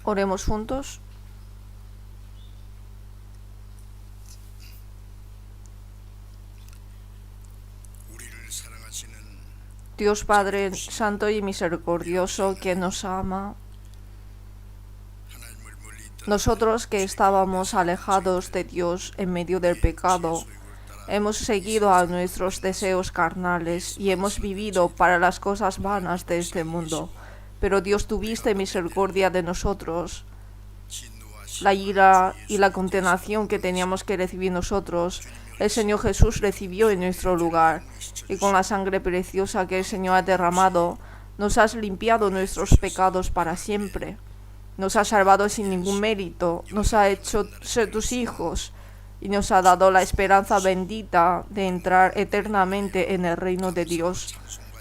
Oremos juntos. Dios Padre Santo y Misericordioso, que nos ama, nosotros que estábamos alejados de Dios en medio del pecado, hemos seguido a nuestros deseos carnales y hemos vivido para las cosas vanas de este mundo. Pero Dios, tuviste misericordia de nosotros. La ira y la condenación que teníamos que recibir nosotros, el Señor Jesús recibió en nuestro lugar, y con la sangre preciosa que el Señor ha derramado, nos has limpiado nuestros pecados para siempre. Nos ha salvado sin ningún mérito, nos ha hecho ser tus hijos, y nos ha dado la esperanza bendita de entrar eternamente en el reino de Dios.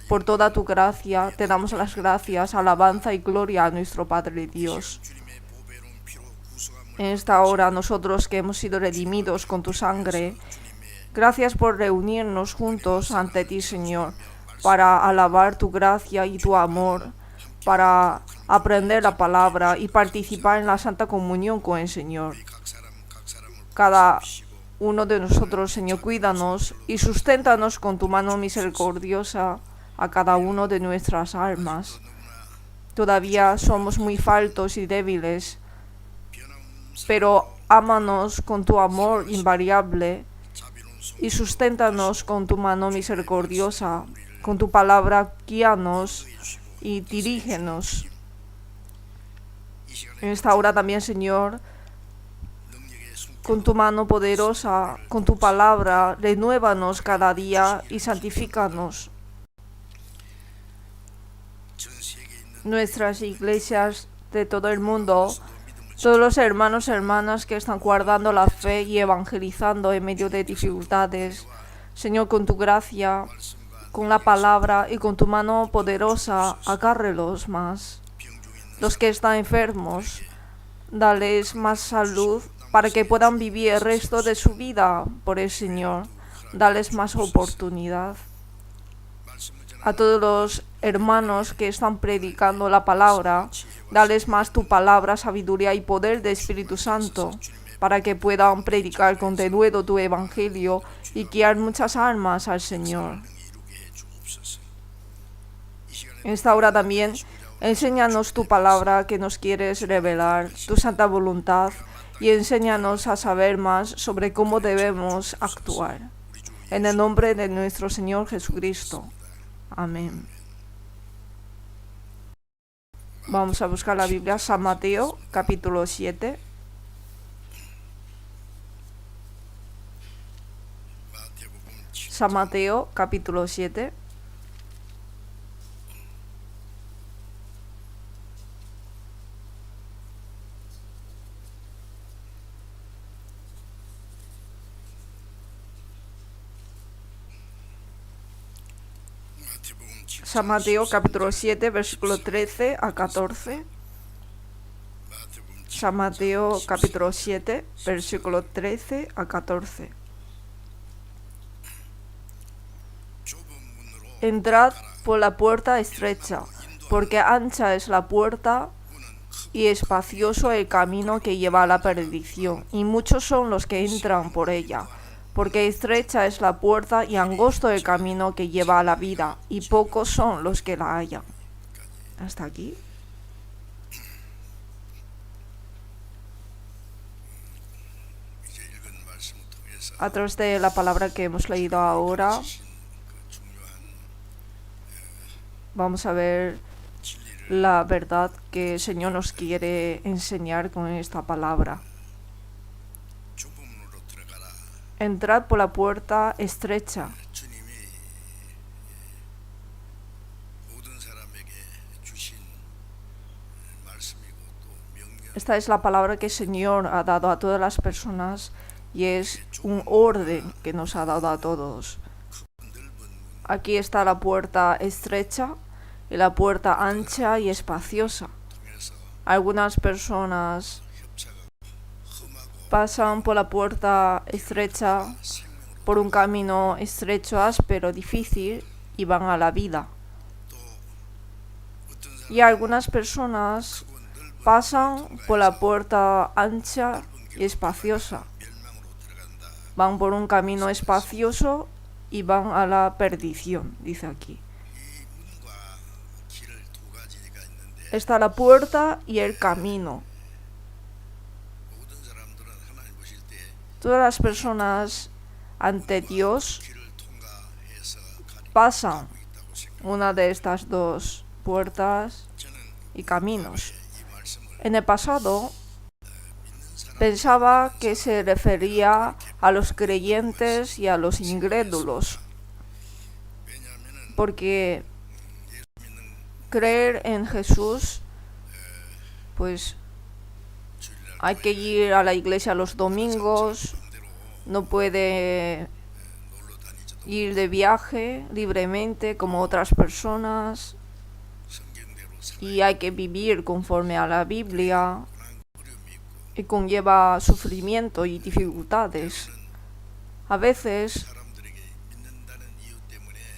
Por toda tu gracia, te damos las gracias, alabanza y gloria a nuestro Padre Dios. En esta hora, nosotros que hemos sido redimidos con tu sangre, gracias por reunirnos juntos ante ti, Señor, para alabar tu gracia y tu amor, para aprender la palabra y participar en la Santa Comunión con el Señor. Cada uno de nosotros, Señor, cuídanos y susténtanos con tu mano misericordiosa a cada uno de nuestras almas. Todavía somos muy faltos y débiles, pero ámanos con tu amor invariable y susténtanos con tu mano misericordiosa, con tu palabra guíanos y dirígenos. En esta hora también, Señor, con tu mano poderosa, con tu palabra, renuévanos cada día y santifícanos. Nuestras iglesias de todo el mundo, todos los hermanos y hermanas que están guardando la fe y evangelizando en medio de dificultades, Señor, con tu gracia, con la palabra y con tu mano poderosa, agárrelos más. Los que están enfermos, dales más salud para que puedan vivir el resto de su vida por el Señor. Dales más oportunidad. A todos los hermanos que están predicando la palabra, dales más tu palabra, sabiduría y poder de Espíritu Santo, para que puedan predicar con denuedo tu evangelio y guiar muchas almas al Señor. En esta hora también, enséñanos tu palabra que nos quieres revelar, tu santa voluntad, y enséñanos a saber más sobre cómo debemos actuar. En el nombre de nuestro Señor Jesucristo. Amén. Vamos a buscar la Biblia, San Mateo, capítulo 7. San Mateo, capítulo 7. San Mateo capítulo 7, versículo 13 a 14. San Mateo capítulo 7, versículo 13 a 14. Entrad por la puerta estrecha, porque ancha es la puerta y espacioso el camino que lleva a la perdición, y muchos son los que entran por ella. Porque estrecha es la puerta y angosto el camino que lleva a la vida, y pocos son los que la hallan. Hasta aquí. A través de la palabra que hemos leído ahora, vamos a ver la verdad que el Señor nos quiere enseñar con esta palabra. Entrad por la puerta estrecha. Esta es la palabra que el Señor ha dado a todas las personas y es un orden que nos ha dado a todos. Aquí está la puerta estrecha y la puerta ancha y espaciosa. Algunas personas pasan por la puerta estrecha, por un camino estrecho, áspero, difícil, y van a la vida. Y algunas personas pasan por la puerta ancha y espaciosa. Van por un camino espacioso y van a la perdición, dice aquí. Está la puerta y el camino. Todas las personas ante Dios pasan una de estas dos puertas y caminos. En el pasado pensaba que se refería a los creyentes y a los incrédulos, porque creer en Jesús, pues hay que ir a la iglesia los domingos, no puede ir de viaje libremente como otras personas, y hay que vivir conforme a la Biblia, y conlleva sufrimiento y dificultades. A veces,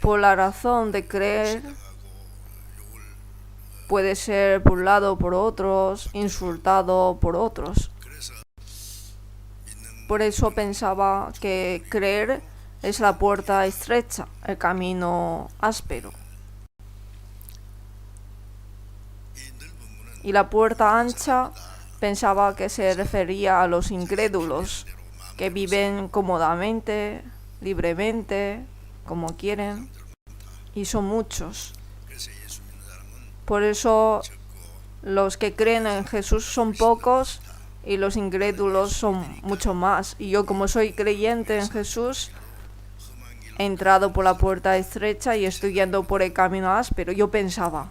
por la razón de creer, puede ser burlado por otros, insultado por otros. Por eso pensaba que creer es la puerta estrecha, el camino áspero. Y la puerta ancha pensaba que se refería a los incrédulos, que viven cómodamente, libremente, como quieren, y son muchos. Por eso los que creen en Jesús son pocos y los incrédulos son mucho más. Y yo, como soy creyente en Jesús, he entrado por la puerta estrecha y estoy yendo por el camino áspero. Yo pensaba,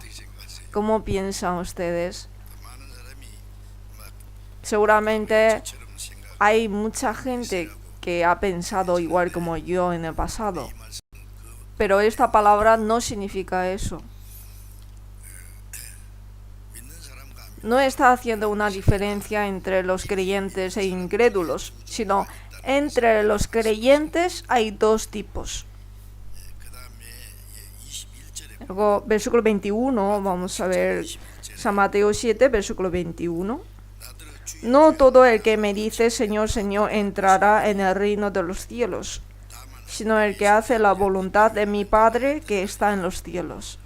¿cómo piensan ustedes? Seguramente hay mucha gente que ha pensado igual como yo en el pasado, pero esta palabra no significa eso. No está haciendo una diferencia entre los creyentes e incrédulos, sino entre los creyentes hay dos tipos. Luego, versículo 21, vamos a ver San Mateo 7, versículo 21. No todo el que me dice Señor, Señor entrará en el reino de los cielos, sino el que hace la voluntad de mi Padre que está en los cielos.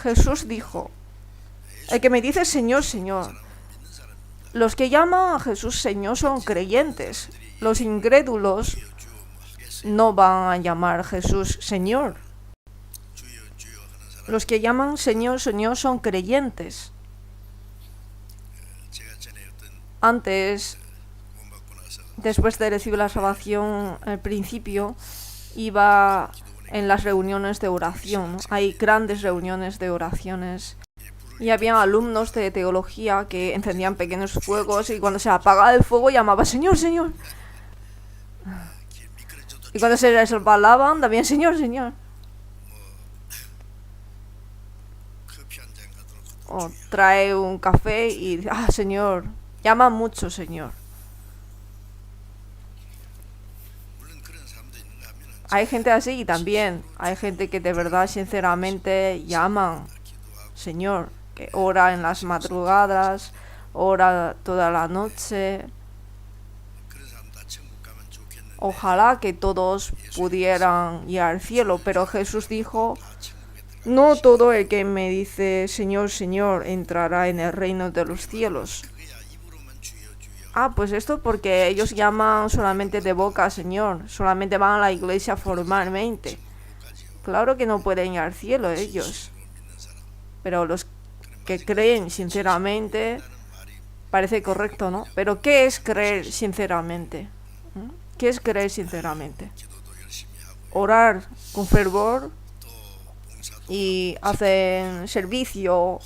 Jesús dijo, el que me dice Señor, Señor. Los que llaman a Jesús Señor son creyentes. Los incrédulos no van a llamar a Jesús Señor. Los que llaman Señor, Señor son creyentes. Antes, después de recibir la salvación, al principio, iba en las reuniones de oración. Hay grandes reuniones de oraciones. Y había alumnos de teología que encendían pequeños fuegos y cuando se apagaba el fuego llamaban Señor, Señor. Y cuando se resbalaban también Señor, Señor. O trae un café y dice, Señor. Llama mucho Señor. Hay gente así y también hay gente que de verdad sinceramente llaman Señor, que ora en las madrugadas, ora toda la noche. Ojalá que todos pudieran ir al cielo, pero Jesús dijo, no todo el que me dice Señor, Señor entrará en el reino de los cielos. Pues esto porque ellos llaman solamente de boca Señor, solamente van a la iglesia formalmente. Claro que no pueden ir al cielo ellos. Pero los que creen sinceramente, parece correcto, ¿no? Pero ¿qué es creer sinceramente? ¿Qué es creer sinceramente? Orar con fervor y hacen servicio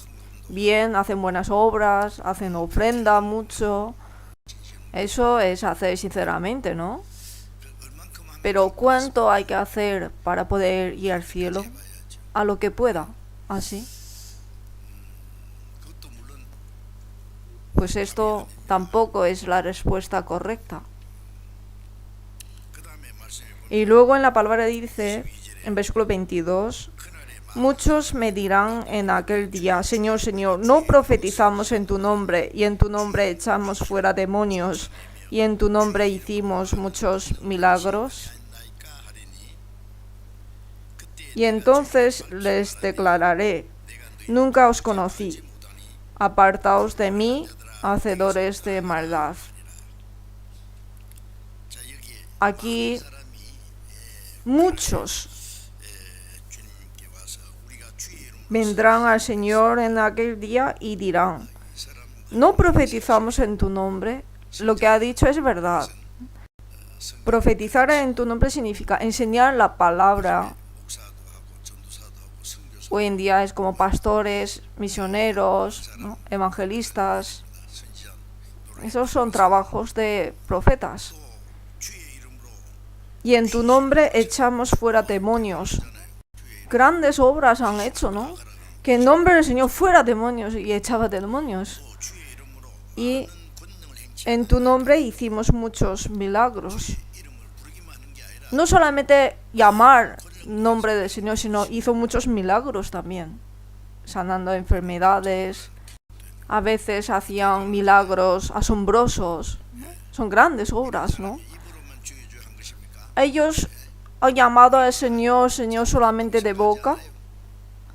bien, hacen buenas obras, hacen ofrenda mucho. Eso es hacer sinceramente, ¿no? Pero ¿cuánto hay que hacer para poder ir al cielo? A lo que pueda, así. Pues esto tampoco es la respuesta correcta. Y luego en la palabra dice, en versículo 22, Muchos me dirán en aquel día, Señor, Señor, ¿no profetizamos en tu nombre, y en tu nombre echamos fuera demonios, y en tu nombre hicimos muchos milagros? Y entonces les declararé, nunca os conocí, apartaos de mí, hacedores de maldad. Aquí muchos vendrán al Señor en aquel día y dirán, ¿no profetizamos en tu nombre? Lo que ha dicho es verdad. Profetizar en tu nombre significa enseñar la palabra. Hoy en día es como pastores, misioneros, ¿no? Evangelistas. Esos son trabajos de profetas. Y en tu nombre echamos fuera demonios. Grandes obras han hecho, ¿no? Que en nombre del Señor fuera demonios y echaba demonios. Y en tu nombre hicimos muchos milagros. No solamente llamar nombre del Señor, sino hizo muchos milagros también, sanando enfermedades. A veces hacían milagros asombrosos. Son grandes obras, ¿no? Ellos han llamado al Señor, Señor solamente de boca.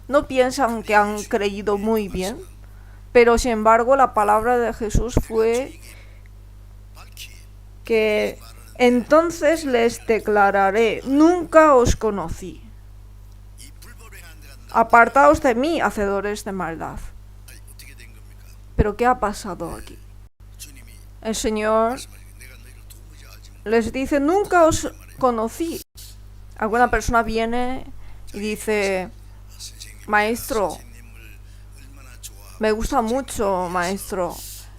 No piensan que han creído muy bien, pero sin embargo la palabra de Jesús fue que entonces les declararé, nunca os conocí. Apartaos de mí, hacedores de maldad. Pero ¿qué ha pasado aquí? El Señor les dice, nunca os conocí. Alguna persona viene y dice, maestro, me gusta mucho, maestro.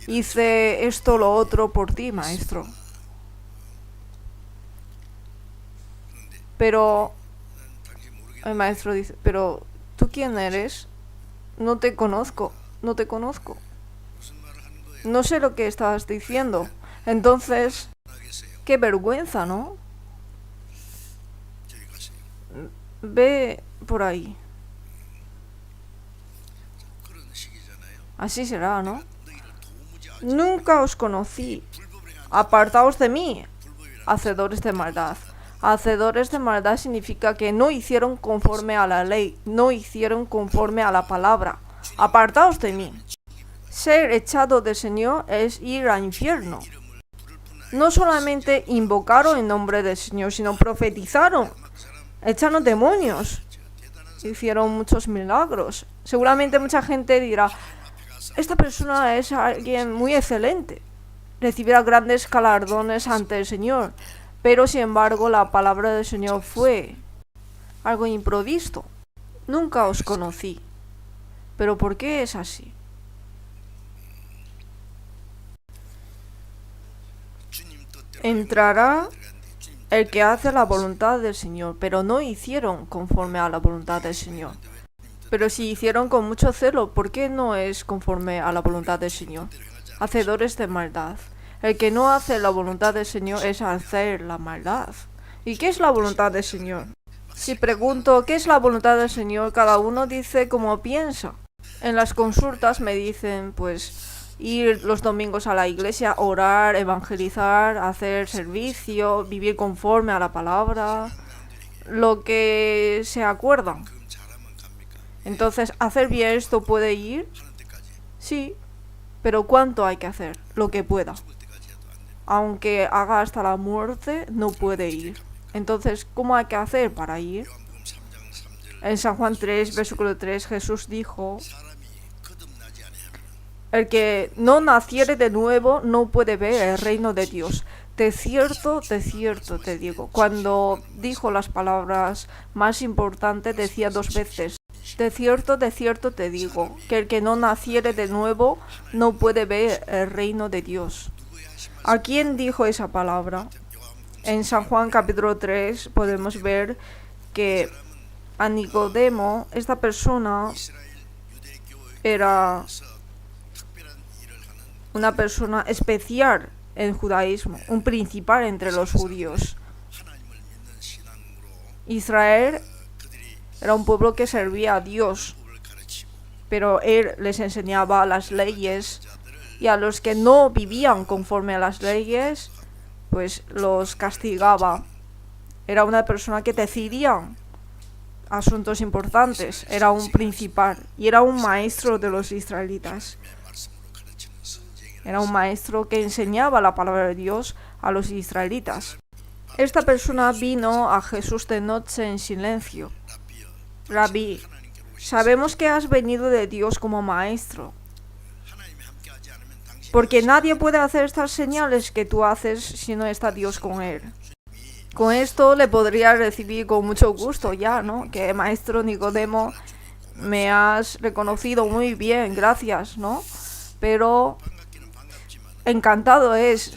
Hice esto, lo otro por ti, maestro. Pero el maestro dice, pero ¿tú quién eres? No te conozco, no te conozco. No sé lo que estabas diciendo. Entonces, qué vergüenza, ¿no? Ve por ahí. Así será, ¿no? Nunca os conocí. Apartaos de mí, hacedores de maldad. Hacedores de maldad significa que no hicieron conforme a la ley, no hicieron conforme a la palabra. Apartaos de mí. Ser echado del Señor es ir al infierno. No solamente invocaron el nombre del Señor, sino profetizaron, echaron demonios, hicieron muchos milagros. Seguramente mucha gente dirá, esta persona es alguien muy excelente, recibirá grandes galardones ante el Señor, pero sin embargo la palabra del Señor fue algo improvisto. Nunca os conocí. ¿Pero por qué es así? Entrará el que hace la voluntad del Señor, pero no hicieron conforme a la voluntad del Señor. Pero si hicieron con mucho celo, ¿por qué no es conforme a la voluntad del Señor? Hacedores de maldad. El que no hace la voluntad del Señor es hacer la maldad. ¿Y qué es la voluntad del Señor? Si pregunto qué es la voluntad del Señor, cada uno dice como piensa. En las consultas me dicen, pues, ir los domingos a la iglesia, orar, evangelizar, hacer servicio, vivir conforme a la palabra, lo que se acuerdan. Entonces, ¿hacer bien esto puede ir? Sí, pero ¿cuánto hay que hacer? Lo que pueda. Aunque haga hasta la muerte, no puede ir. Entonces, ¿cómo hay que hacer para ir? En San Juan 3, versículo 3, Jesús dijo, el que no naciere de nuevo no puede ver el reino de Dios. De cierto te digo. Cuando dijo las palabras más importantes, decía 2 veces. De cierto te digo, que el que no naciere de nuevo no puede ver el reino de Dios. ¿A quién dijo esa palabra? En San Juan capítulo 3 podemos ver que a Nicodemo, esta persona era una persona especial en judaísmo, un principal entre los judíos. Israel Era un pueblo que servía a Dios, pero él les enseñaba las leyes, y a los que no vivían conforme a las leyes, pues los castigaba. Era una persona que decidía asuntos importantes, era un principal y era un maestro de los israelitas. Era un maestro que enseñaba la palabra de Dios a los israelitas. Esta persona vino a Jesús de noche en silencio. Rabí, sabemos que has venido de Dios como maestro, porque nadie puede hacer estas señales que tú haces si no está Dios con él. Con esto le podría recibir con mucho gusto ya, ¿no? Que maestro Nicodemo, me has reconocido muy bien, gracias, ¿no? Pero encantado es.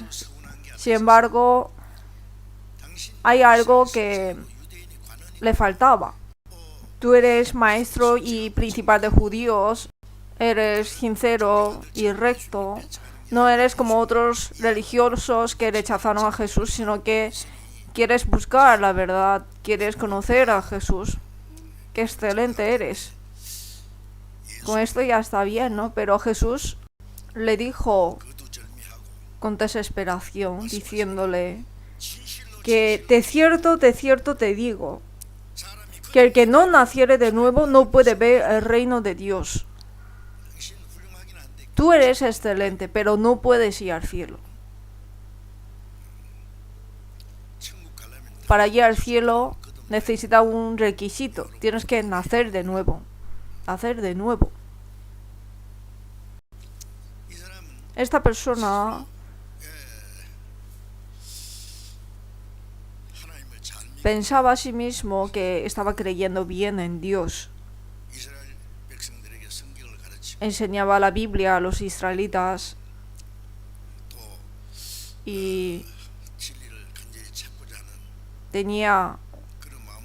Sin embargo, hay algo que le faltaba. Tú eres maestro y principal de judíos, eres sincero y recto. No eres como otros religiosos que rechazaron a Jesús, sino que quieres buscar la verdad, quieres conocer a Jesús. Qué excelente eres. Con esto ya está bien, ¿no? Pero Jesús le dijo con desesperación, diciéndole que de cierto te digo, que el que no naciere de nuevo no puede ver el reino de Dios. Tú eres excelente, pero no puedes ir al cielo. Para ir al cielo necesita un requisito. Tienes que nacer de nuevo. Nacer de nuevo. Esta persona pensaba a sí mismo que estaba creyendo bien en Dios. Enseñaba la Biblia a los israelitas y tenía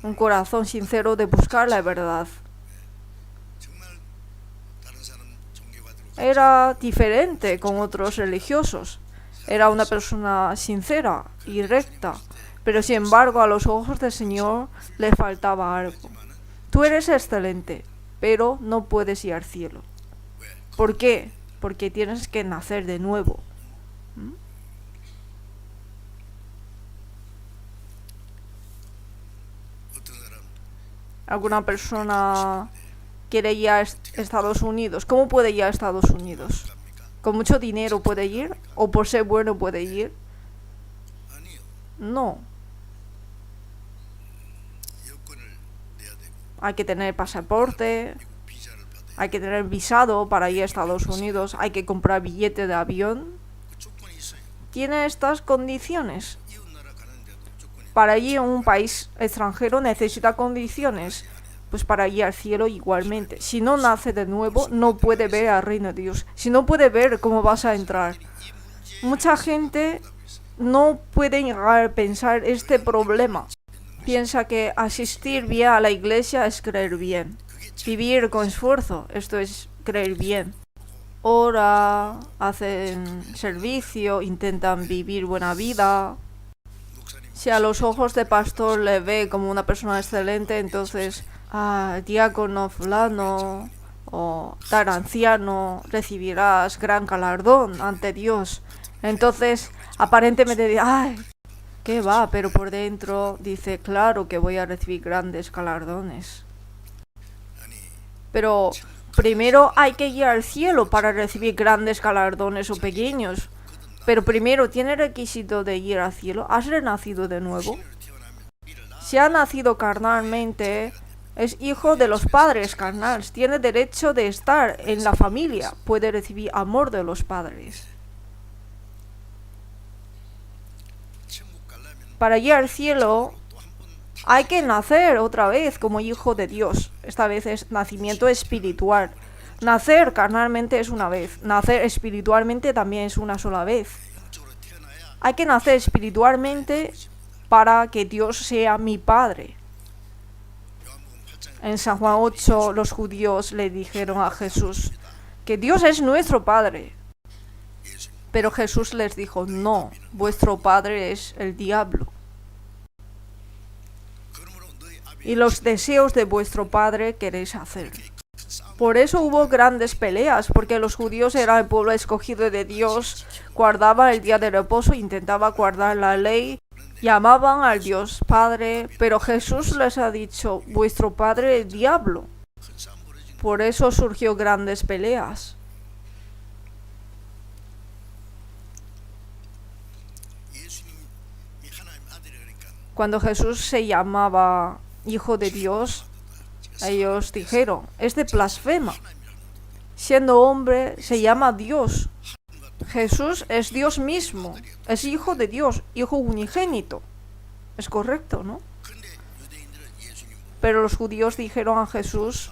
un corazón sincero de buscar la verdad. Era diferente con otros religiosos. Era una persona sincera y recta, pero sin embargo a los ojos del Señor le faltaba algo. Tú eres excelente, pero no puedes ir al cielo. ¿Por qué? Porque tienes que nacer de nuevo. Alguna persona quiere ir a Estados Unidos. ¿Cómo puede ir a Estados Unidos? ¿Con mucho dinero puede ir? ¿O por ser bueno puede ir? No. Hay que tener pasaporte, hay que tener visado para ir a Estados Unidos, hay que comprar billete de avión. Tiene estas condiciones. Para ir a un país extranjero necesita condiciones. Pues para ir al cielo igualmente. Si no nace de nuevo, no puede ver al reino de Dios. Si no puede ver, ¿cómo vas a entrar? Mucha gente no puede llegar a pensar este problema. Piensa que asistir bien a la iglesia es creer bien. Vivir con esfuerzo, esto es creer bien. Ora, hacen servicio, intentan vivir buena vida. Si a los ojos de pastor le ve como una persona excelente, entonces diácono fulano o tal anciano recibirás gran galardón ante Dios. Entonces aparentemente dice, ay, ¿qué va? Pero por dentro dice, claro que voy a recibir grandes galardones. Pero primero hay que ir al cielo para recibir grandes galardones o pequeños. Pero primero tiene requisito de ir al cielo. ¿Has renacido de nuevo? Si ha nacido carnalmente, es hijo de los padres carnales. Tiene derecho de estar en la familia. Puede recibir amor de los padres. Para ir al cielo hay que nacer otra vez como hijo de Dios. Esta vez es nacimiento espiritual. Nacer carnalmente es una vez. Nacer espiritualmente también es una sola vez. Hay que nacer espiritualmente para que Dios sea mi Padre. En San Juan 8 los judíos le dijeron a Jesús que Dios es nuestro Padre. Pero Jesús les dijo, no, vuestro padre es el diablo. y los deseos de vuestro padre queréis hacer. Por eso hubo grandes peleas, porque los judíos eran el pueblo escogido de Dios, guardaban el día de reposo, intentaban guardar la ley, llamaban al Dios Padre, pero Jesús les ha dicho, vuestro padre el diablo. Por eso surgió grandes peleas. Cuando Jesús se llamaba Hijo de Dios, ellos dijeron, este blasfema. Siendo hombre, se llama Dios. Jesús es Dios mismo, es Hijo de Dios, Hijo unigénito. Es correcto, ¿no? Pero los judíos dijeron a Jesús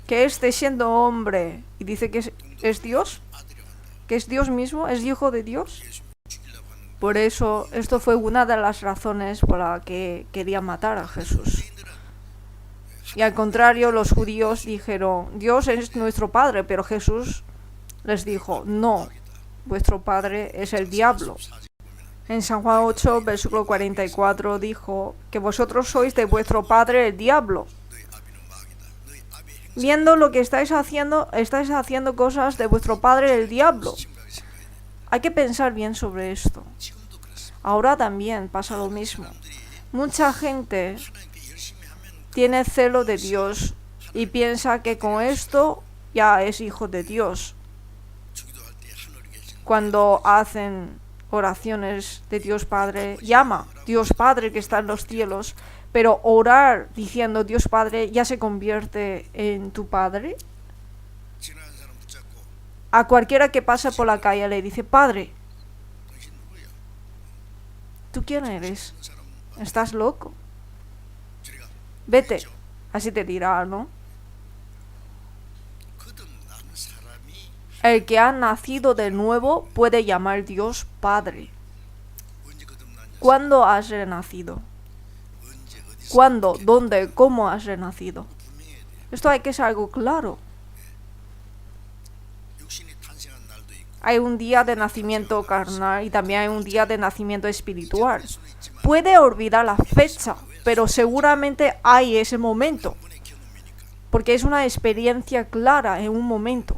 que este siendo hombre, y dice que es Dios, que es Dios mismo, es Hijo de Dios. Por eso, esto fue una de las razones por la que querían matar a Jesús. Y al contrario, los judíos dijeron, Dios es nuestro Padre, pero Jesús les dijo, no, vuestro Padre es el diablo. En San Juan 8, versículo 44, dijo que vosotros sois de vuestro padre el diablo. Viendo lo que estáis haciendo cosas de vuestro padre el diablo. Hay que pensar bien sobre esto. Ahora también pasa lo mismo. Mucha gente tiene celo de Dios y piensa que con esto ya es hijo de Dios. Cuando hacen oraciones de Dios Padre, llama Dios Padre que está en los cielos, pero orar diciendo Dios Padre ya se convierte en tu Padre. A cualquiera que pasa por la calle le dice, Padre, ¿tú quién eres? ¿Estás loco? Vete. Así te dirá, ¿no? El que ha nacido de nuevo puede llamar Dios Padre. ¿Cuándo has renacido? ¿Cuándo? ¿Dónde? ¿Cómo has renacido? Esto hay que ser algo claro. Hay un día de nacimiento carnal y también hay un día de nacimiento espiritual. Puede olvidar la fecha, pero seguramente hay ese momento, porque es una experiencia clara en un momento.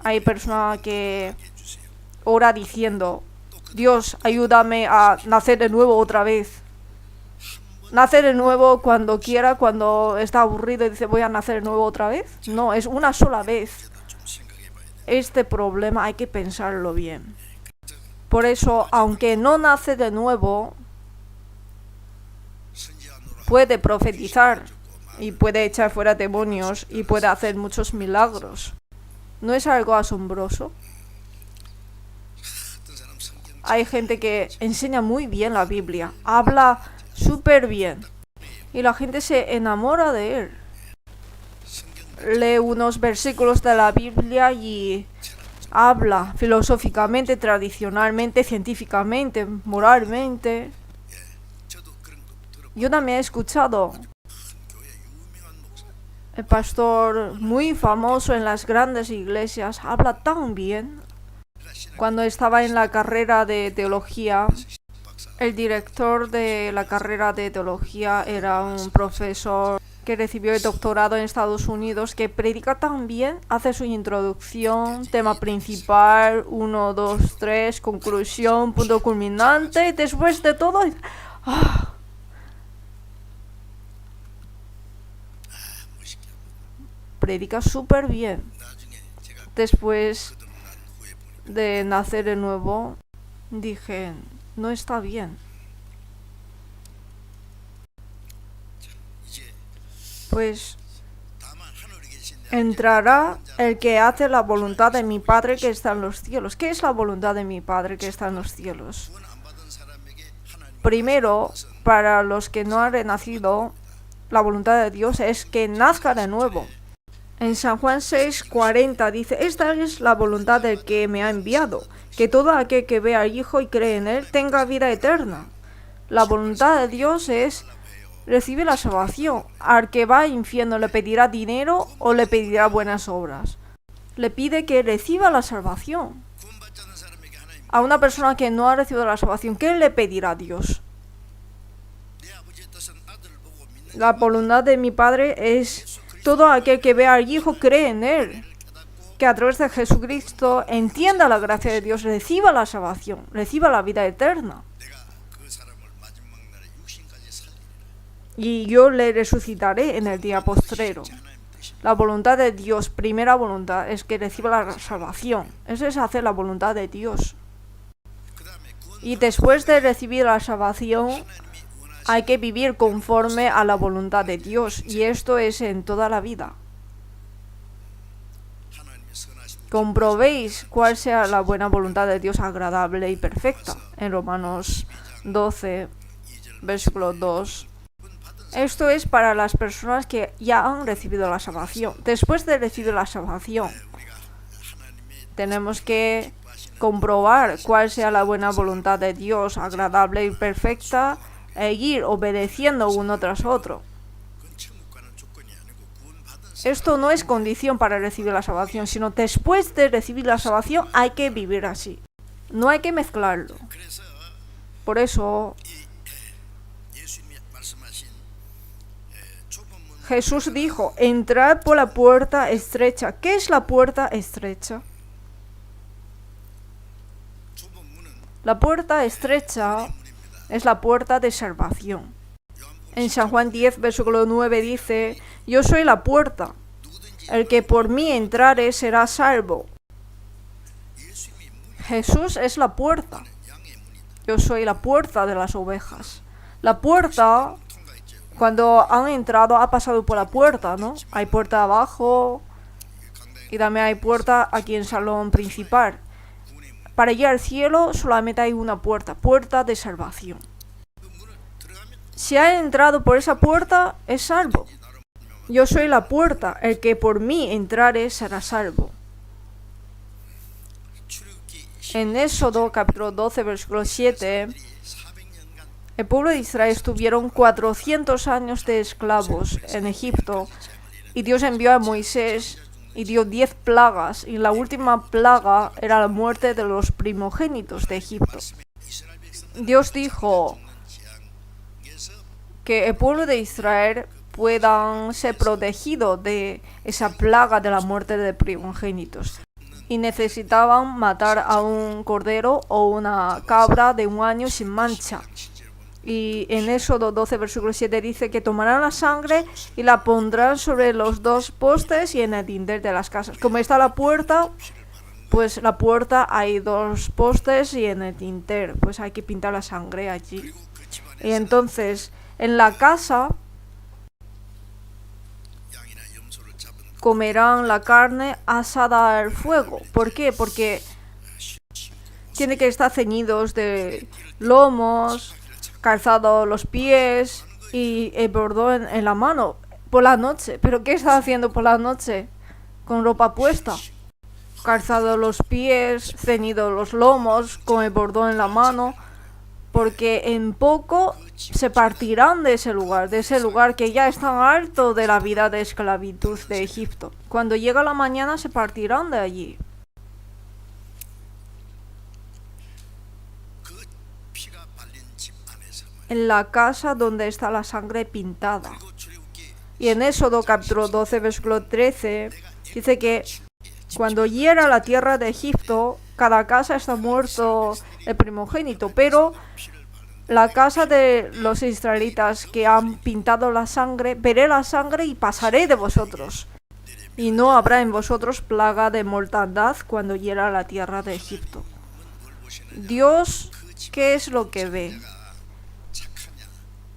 Hay personas que ora diciendo, Dios, ayúdame a nacer de nuevo otra vez. Nacer de nuevo cuando quiera, cuando está aburrido y dice, voy a nacer de nuevo otra vez. No, es una sola vez. Este problema hay que pensarlo bien. Por eso, aunque no nace de nuevo, puede profetizar y puede echar fuera demonios y puede hacer muchos milagros. ¿No es algo asombroso? Hay gente que enseña muy bien la Biblia, habla súper bien y la gente se enamora de él. Lee unos versículos de la Biblia y habla filosóficamente, tradicionalmente, científicamente, moralmente. Yo también he escuchado el pastor muy famoso en las grandes iglesias, habla tan bien. Cuando estaba en la carrera de teología, el director de la carrera de teología era un profesor que recibió el doctorado en Estados Unidos, que predica tan bien, hace su introducción, tema principal, 1, 2, 3, conclusión, punto culminante, y después de todo, predica súper bien. Después de nacer de nuevo, dije, no está bien. Pues entrará el que hace la voluntad de mi Padre que está en los cielos. ¿Qué es la voluntad de mi Padre que está en los cielos? Primero, para los que no han renacido, la voluntad de Dios es que nazca de nuevo. En San Juan 6:40 dice, esta es la voluntad del que me ha enviado, que todo aquel que vea al Hijo y cree en él tenga vida eterna. La voluntad de Dios es recibir la salvación. Al que va al infierno le pedirá dinero o le pedirá buenas obras. Le pide que reciba la salvación. A una persona que no ha recibido la salvación, ¿qué le pedirá a Dios? La voluntad de mi Padre es todo aquel que ve al Hijo cree en Él, que a través de Jesucristo entienda la gracia de Dios, reciba la salvación, reciba la vida eterna. Y yo le resucitaré en el día postrero. La voluntad de Dios, primera voluntad, es que reciba la salvación. Eso es hacer la voluntad de Dios. Y después de recibir la salvación, hay que vivir conforme a la voluntad de Dios. Y esto es en toda la vida. Comprobéis cuál sea la buena voluntad de Dios, agradable y perfecta. En Romanos 12, versículo 2. Esto es para las personas que ya han recibido la salvación. Después de recibir la salvación, tenemos que comprobar cuál sea la buena voluntad de Dios, agradable y perfecta, e ir obedeciendo uno tras otro. Esto no es condición para recibir la salvación, sino después de recibir la salvación hay que vivir así. No hay que mezclarlo. Por eso Jesús dijo, entrad por la puerta estrecha. ¿Qué es la puerta estrecha? La puerta estrecha es la puerta de salvación. En San Juan 10, versículo 9 dice, yo soy la puerta. El que por mí entrare será salvo. Jesús es la puerta. Yo soy la puerta de las ovejas. La puerta, cuando han entrado, ha pasado por la puerta, ¿no? Hay puerta abajo y también hay puerta aquí en el salón principal. Para ir al cielo solamente hay una puerta, puerta de salvación. Si ha entrado por esa puerta, es salvo. Yo soy la puerta, el que por mí entrare será salvo. En Éxodo capítulo 12, versículo 7, el pueblo de Israel estuvieron 400 años de esclavos en Egipto y Dios envió a Moisés y dio 10 plagas y la última plaga era la muerte de los primogénitos de Egipto. Dios dijo que el pueblo de Israel puedan ser protegidos de esa plaga de la muerte de primogénitos. Y necesitaban matar a un cordero o una cabra de 1 año sin mancha. Y en Éxodo 12, versículo 7 dice que tomarán la sangre y la pondrán sobre los 2 postes y en el dintel de las casas. Como está la puerta, pues la puerta hay 2 postes y en el dintel, pues hay que pintar la sangre allí. Y entonces, en la casa comerán la carne asada al fuego. ¿Por qué? Porque tiene que estar ceñidos de lomos, calzado los pies y el bordón en la mano por la noche. ¿Pero qué está haciendo por la noche? Con ropa puesta, calzado los pies, ceñido los lomos, con el bordón en la mano, porque en poco se partirán de ese lugar que ya están hartos de la vida de esclavitud de Egipto. Cuando llega la mañana se partirán de allí. En la casa donde está la sangre pintada. Y en Éxodo capítulo 12, versículo 13, dice que cuando hiera la tierra de Egipto, cada casa está muerto el primogénito, pero la casa de los israelitas que han pintado la sangre, veré la sangre y pasaré de vosotros. Y no habrá en vosotros plaga de mortandad cuando hiera la tierra de Egipto. Dios, ¿qué es lo que ve?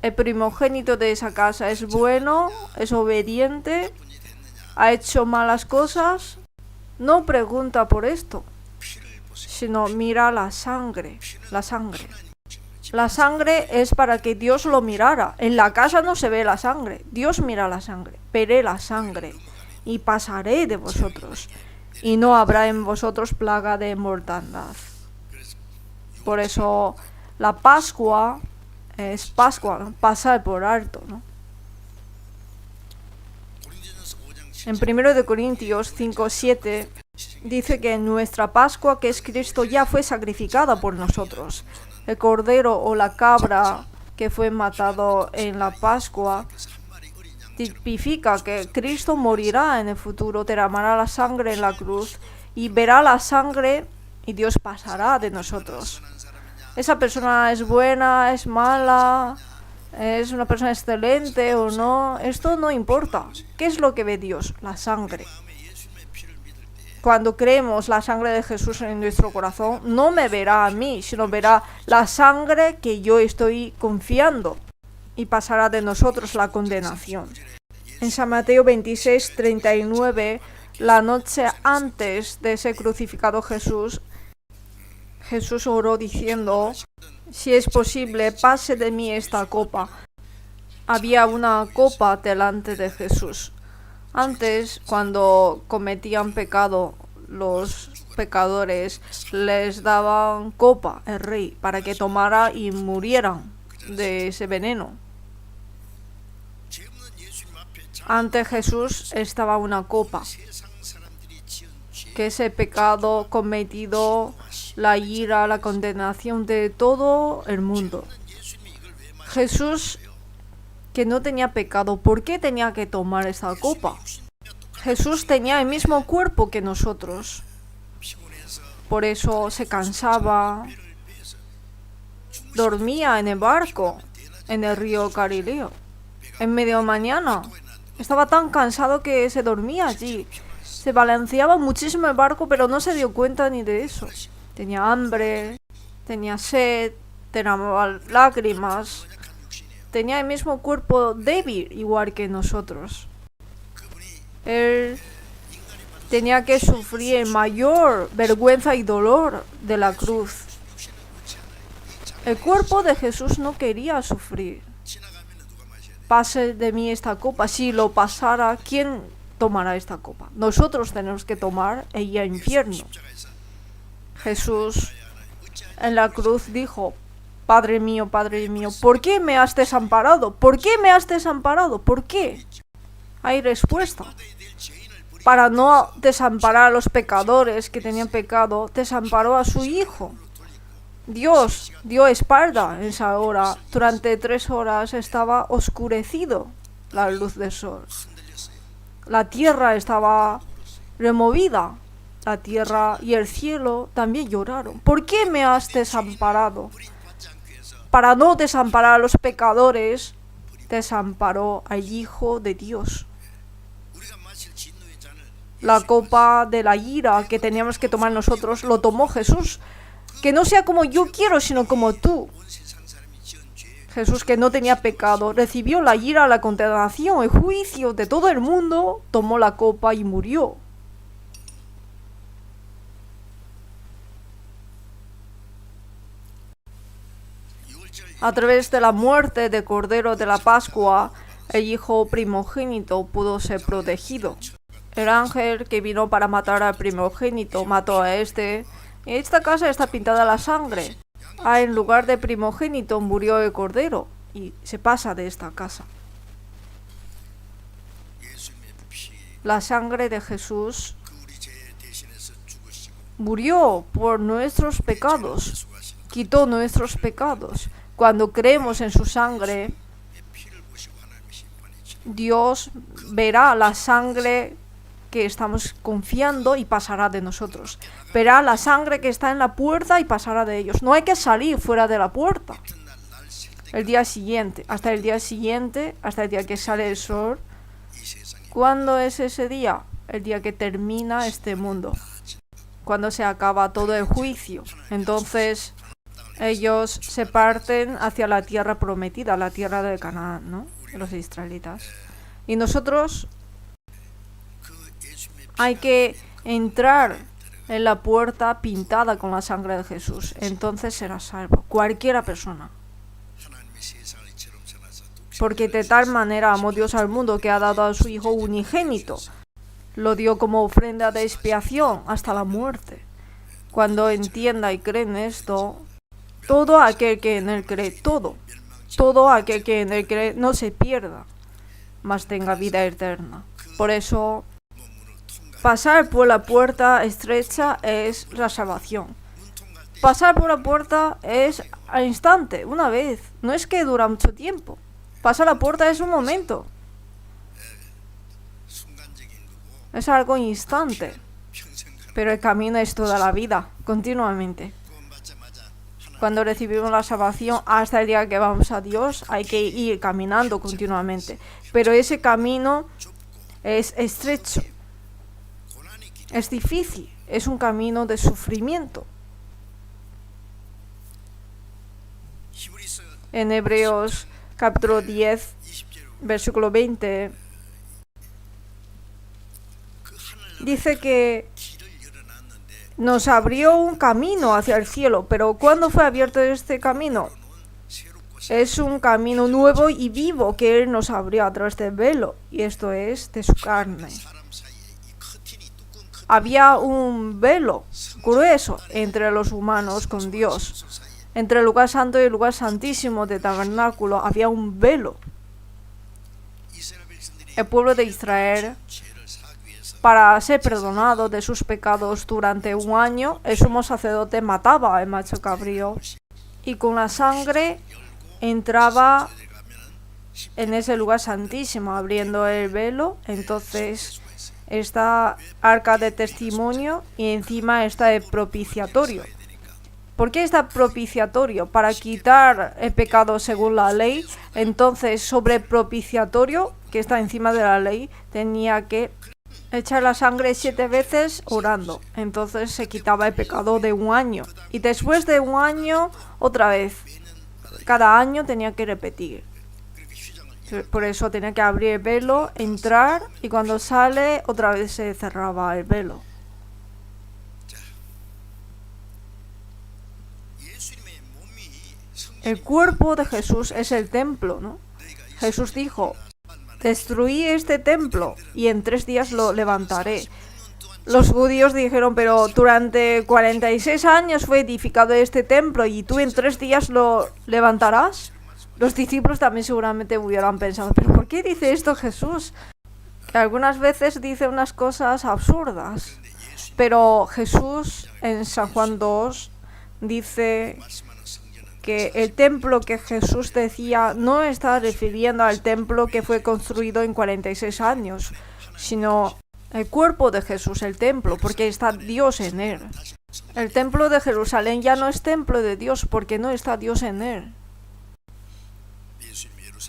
El primogénito de esa casa es bueno, es obediente, ha hecho malas cosas. No pregunta por esto, sino mira la sangre. La sangre. La sangre es para que Dios lo mirara. En la casa no se ve la sangre. Dios mira la sangre. Veré la sangre y pasaré de vosotros. Y no habrá en vosotros plaga de mortandad. Por eso la Pascua es Pascua, ¿no? Pasar por alto, ¿no? En 1 Corintios 5:7 dice que nuestra Pascua, que es Cristo, ya fue sacrificada por nosotros. El cordero o la cabra que fue matado en la Pascua tipifica que Cristo morirá en el futuro, derramará la sangre en la cruz y verá la sangre y Dios pasará de nosotros. Esa persona es buena, es mala, es una persona excelente o no, esto no importa. ¿Qué es lo que ve Dios? La sangre. Cuando creemos la sangre de Jesús en nuestro corazón, no me verá a mí, sino verá la sangre que yo estoy confiando y pasará de nosotros la condenación. En San Mateo 26:39, la noche antes de ser crucificado Jesús oró diciendo: si es posible, pase de mí esta copa. Había una copa delante de Jesús. Antes, cuando cometían pecado, los pecadores les daban copa, el rey, para que tomara y murieran de ese veneno. Ante Jesús estaba una copa, que ese pecado cometido, la ira, la condenación de todo el mundo. Jesús, que no tenía pecado, ¿por qué tenía que tomar esa copa? Jesús tenía el mismo cuerpo que nosotros. Por eso se cansaba, dormía en el barco, en el río Galileo. En medio de mañana estaba tan cansado que se dormía allí. Se balanceaba muchísimo el barco, pero no se dio cuenta ni de eso. Tenía hambre, tenía sed, derramaba lágrimas. Tenía el mismo cuerpo débil, igual que nosotros. Él tenía que sufrir mayor vergüenza y dolor de la cruz. El cuerpo de Jesús no quería sufrir. Pase de mí esta copa. Si lo pasara, ¿quién tomará esta copa? Nosotros tenemos que tomar e ir al infierno. Jesús en la cruz dijo: Padre mío, ¿por qué me has desamparado? ¿Por qué me has desamparado? ¿Por qué? Hay respuesta. Para no desamparar a los pecadores que tenían pecado, desamparó a su Hijo. Dios dio espalda en esa hora. Durante 3 horas estaba oscurecido la luz del sol. La tierra estaba removida. La tierra y el cielo también lloraron. ¿Por qué me has desamparado? Para no desamparar a los pecadores, desamparó al Hijo de Dios. La copa de la ira que teníamos que tomar nosotros, lo tomó Jesús. Que no sea como yo quiero, sino como tú. Jesús, que no tenía pecado, recibió la ira, la condenación, el juicio de todo el mundo, tomó la copa y murió. A través de la muerte del Cordero de la Pascua, el Hijo primogénito pudo ser protegido. El ángel que vino para matar al primogénito mató a este. Y esta casa está pintada la sangre. En lugar de primogénito murió el Cordero y se pasa de esta casa. La sangre de Jesús murió por nuestros pecados, quitó nuestros pecados. Cuando creemos en su sangre, Dios verá la sangre que estamos confiando y pasará de nosotros. Verá la sangre que está en la puerta y pasará de ellos. No hay que salir fuera de la puerta. El día siguiente, hasta el día que sale el sol. ¿Cuándo es ese día? El día que termina este mundo. Cuando se acaba todo el juicio. Entonces ellos se parten hacia la tierra prometida, la tierra de Canaán, ¿no? Los israelitas. Y nosotros hay que entrar en la puerta pintada con la sangre de Jesús. Entonces será salvo. Cualquiera persona. Porque de tal manera amó Dios al mundo que ha dado a su Hijo unigénito. Lo dio como ofrenda de expiación hasta la muerte. Cuando entienda y cree en esto, todo aquel que en él cree, todo aquel que en él cree no se pierda, mas tenga vida eterna. Por eso, pasar por la puerta estrecha es la salvación. Pasar por la puerta es al instante, una vez. No es que dura mucho tiempo. Pasar la puerta es un momento. Es algo instante, pero el camino es toda la vida, continuamente. Cuando recibimos la salvación hasta el día que vamos a Dios, hay que ir caminando continuamente. Pero ese camino es estrecho, es difícil, es un camino de sufrimiento. En Hebreos capítulo 10, versículo 20, dice que nos abrió un camino hacia el cielo, pero ¿cuándo fue abierto este camino? Es un camino nuevo y vivo que Él nos abrió a través del velo, y esto es de su carne. Había un velo grueso entre los humanos con Dios. Entre el lugar santo y el lugar santísimo del tabernáculo había un velo. El pueblo de Israel, para ser perdonado de sus pecados durante un año, el sumo sacerdote mataba al macho cabrío y con la sangre entraba en ese lugar santísimo abriendo el velo. Entonces está arca de testimonio y encima está el propiciatorio. ¿Por qué está propiciatorio? Para quitar el pecado según la ley. Entonces sobre el propiciatorio, que está encima de la ley, tenía que echar la sangre 7 veces orando. Entonces se quitaba el pecado de un año. Y después de un año, otra vez. Cada año tenía que repetir. Por eso tenía que abrir el velo, entrar, y cuando sale, otra vez se cerraba el velo. El cuerpo de Jesús es el templo, ¿no? Jesús dijo: destruí este templo y en 3 días lo levantaré. Los judíos dijeron: pero durante 46 años fue edificado este templo y tú en 3 días lo levantarás. Los discípulos también seguramente hubieran pensado: pero ¿por qué dice esto Jesús? Que algunas veces dice unas cosas absurdas. Pero Jesús en San Juan 2 dice que el templo que Jesús decía no está refiriendo al templo que fue construido en 46 años, sino el cuerpo de Jesús, el templo, porque está Dios en él. El templo de Jerusalén ya no es templo de Dios porque no está Dios en él.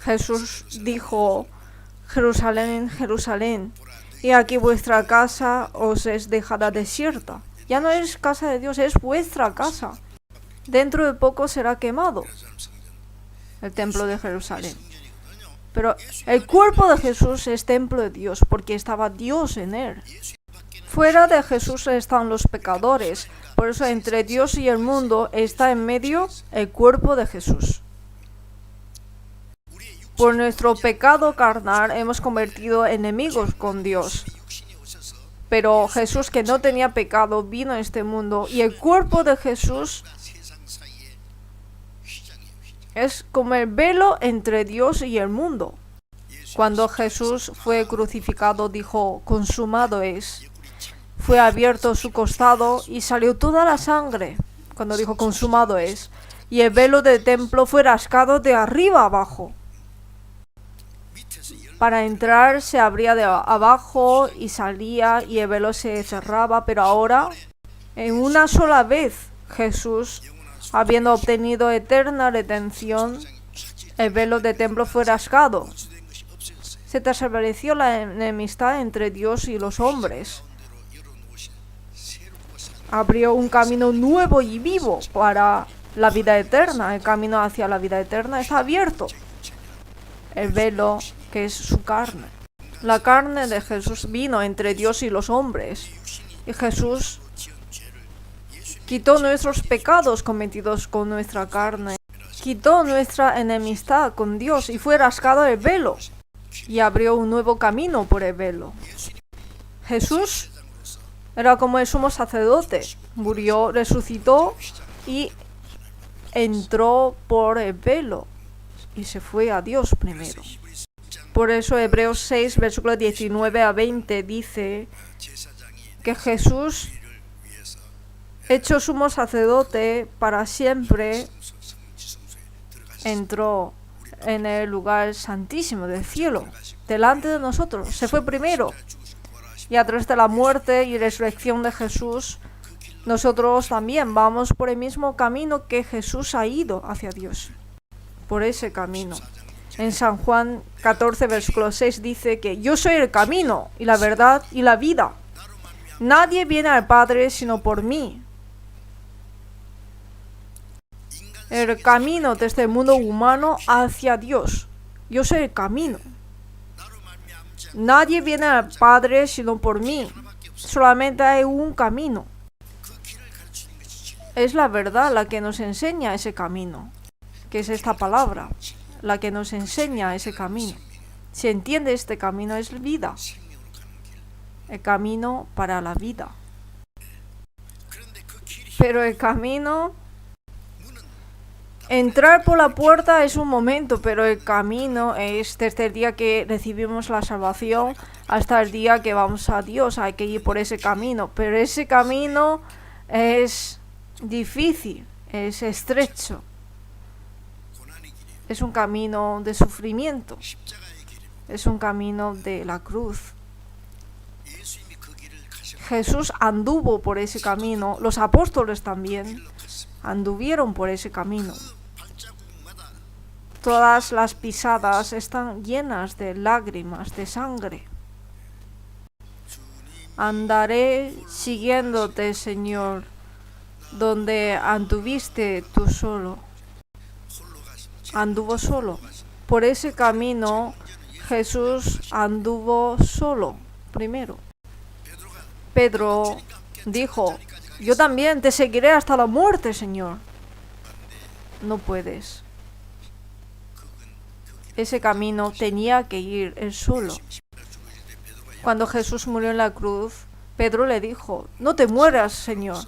Jesús dijo: Jerusalén, Jerusalén, y aquí vuestra casa os es dejada desierta. Ya no es casa de Dios, es vuestra casa. Dentro de poco será quemado el templo de Jerusalén. Pero el cuerpo de Jesús es templo de Dios porque estaba Dios en él. Fuera de Jesús están los pecadores. Por eso entre Dios y el mundo está en medio el cuerpo de Jesús. Por nuestro pecado carnal hemos convertido enemigos con Dios. Pero Jesús, que no tenía pecado, vino a este mundo y el cuerpo de Jesús es como el velo entre Dios y el mundo. Cuando Jesús fue crucificado, dijo: consumado es. Fue abierto su costado y salió toda la sangre. Cuando dijo consumado es. Y el velo del templo fue rasgado de arriba abajo. Para entrar se abría de abajo y salía y el velo se cerraba. Pero ahora, en una sola vez, Jesús, habiendo obtenido eterna redención, el velo del templo fue rasgado. Se desapareció la enemistad entre Dios y los hombres. Abrió un camino nuevo y vivo para la vida eterna. El camino hacia la vida eterna está abierto. El velo, que es su carne. La carne de Jesús vino entre Dios y los hombres. Y Jesús quitó nuestros pecados cometidos con nuestra carne. Quitó nuestra enemistad con Dios y fue rasgado el velo. Y abrió un nuevo camino por el velo. Jesús era como el sumo sacerdote. Murió, resucitó y entró por el velo. Y se fue a Dios primero. Por eso Hebreos 6, versículos 19 a 20 dice que Jesús, hecho sumo sacerdote para siempre, entró en el lugar santísimo del cielo, delante de nosotros. Se fue primero. Y a través de la muerte y resurrección de Jesús, nosotros también vamos por el mismo camino que Jesús ha ido hacia Dios. Por ese camino. En San Juan 14, versículo 6 dice que yo soy el camino y la verdad y la vida. Nadie viene al Padre sino por mí. El camino desde el mundo humano hacia Dios. Yo soy el camino. Nadie viene al Padre sino por mí. Solamente hay un camino. Es la verdad la que nos enseña ese camino, que es esta palabra, la que nos enseña ese camino. Si entiende este camino es vida, el camino para la vida. Pero el camino, entrar por la puerta es un momento, pero el camino es desde el día que recibimos la salvación hasta el día que vamos a Dios. Hay que ir por ese camino, pero ese camino es difícil, es estrecho. Es un camino de sufrimiento. Es un camino de la cruz. Jesús anduvo por ese camino. Los apóstoles también anduvieron por ese camino. Todas las pisadas están llenas de lágrimas, de sangre. Andaré siguiéndote, Señor, donde anduviste tú solo. Anduvo solo. Por ese camino Jesús anduvo solo primero. Pedro dijo, yo también te seguiré hasta la muerte, Señor. No puedes. Ese camino tenía que ir él solo. Cuando Jesús murió en la cruz, Pedro le dijo, no te mueras, Señor.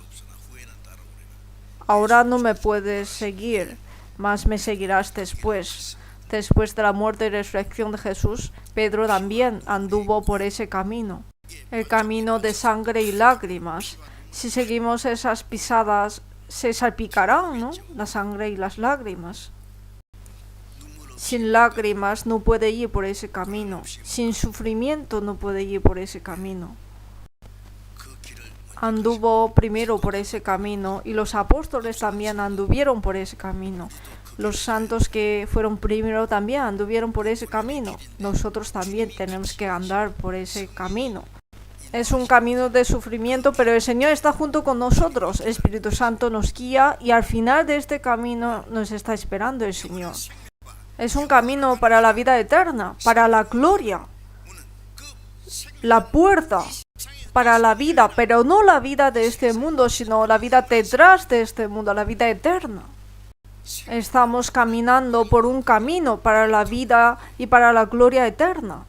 Ahora no me puedes seguir, mas me seguirás después. Después de la muerte y resurrección de Jesús, Pedro también anduvo por ese camino. El camino de sangre y lágrimas. Si seguimos esas pisadas, se salpicarán, ¿no? La sangre y las lágrimas. Sin lágrimas no puede ir por ese camino. Sin sufrimiento no puede ir por ese camino. Anduvo primero por ese camino y los apóstoles también anduvieron por ese camino. Los santos que fueron primero también anduvieron por ese camino. Nosotros también tenemos que andar por ese camino. Es un camino de sufrimiento, pero el Señor está junto con nosotros. El Espíritu Santo nos guía y al final de este camino nos está esperando el Señor. Es un camino para la vida eterna, para la gloria. La puerta para la vida, pero no la vida de este mundo, sino la vida detrás de este mundo, la vida eterna. Estamos caminando por un camino para la vida y para la gloria eterna,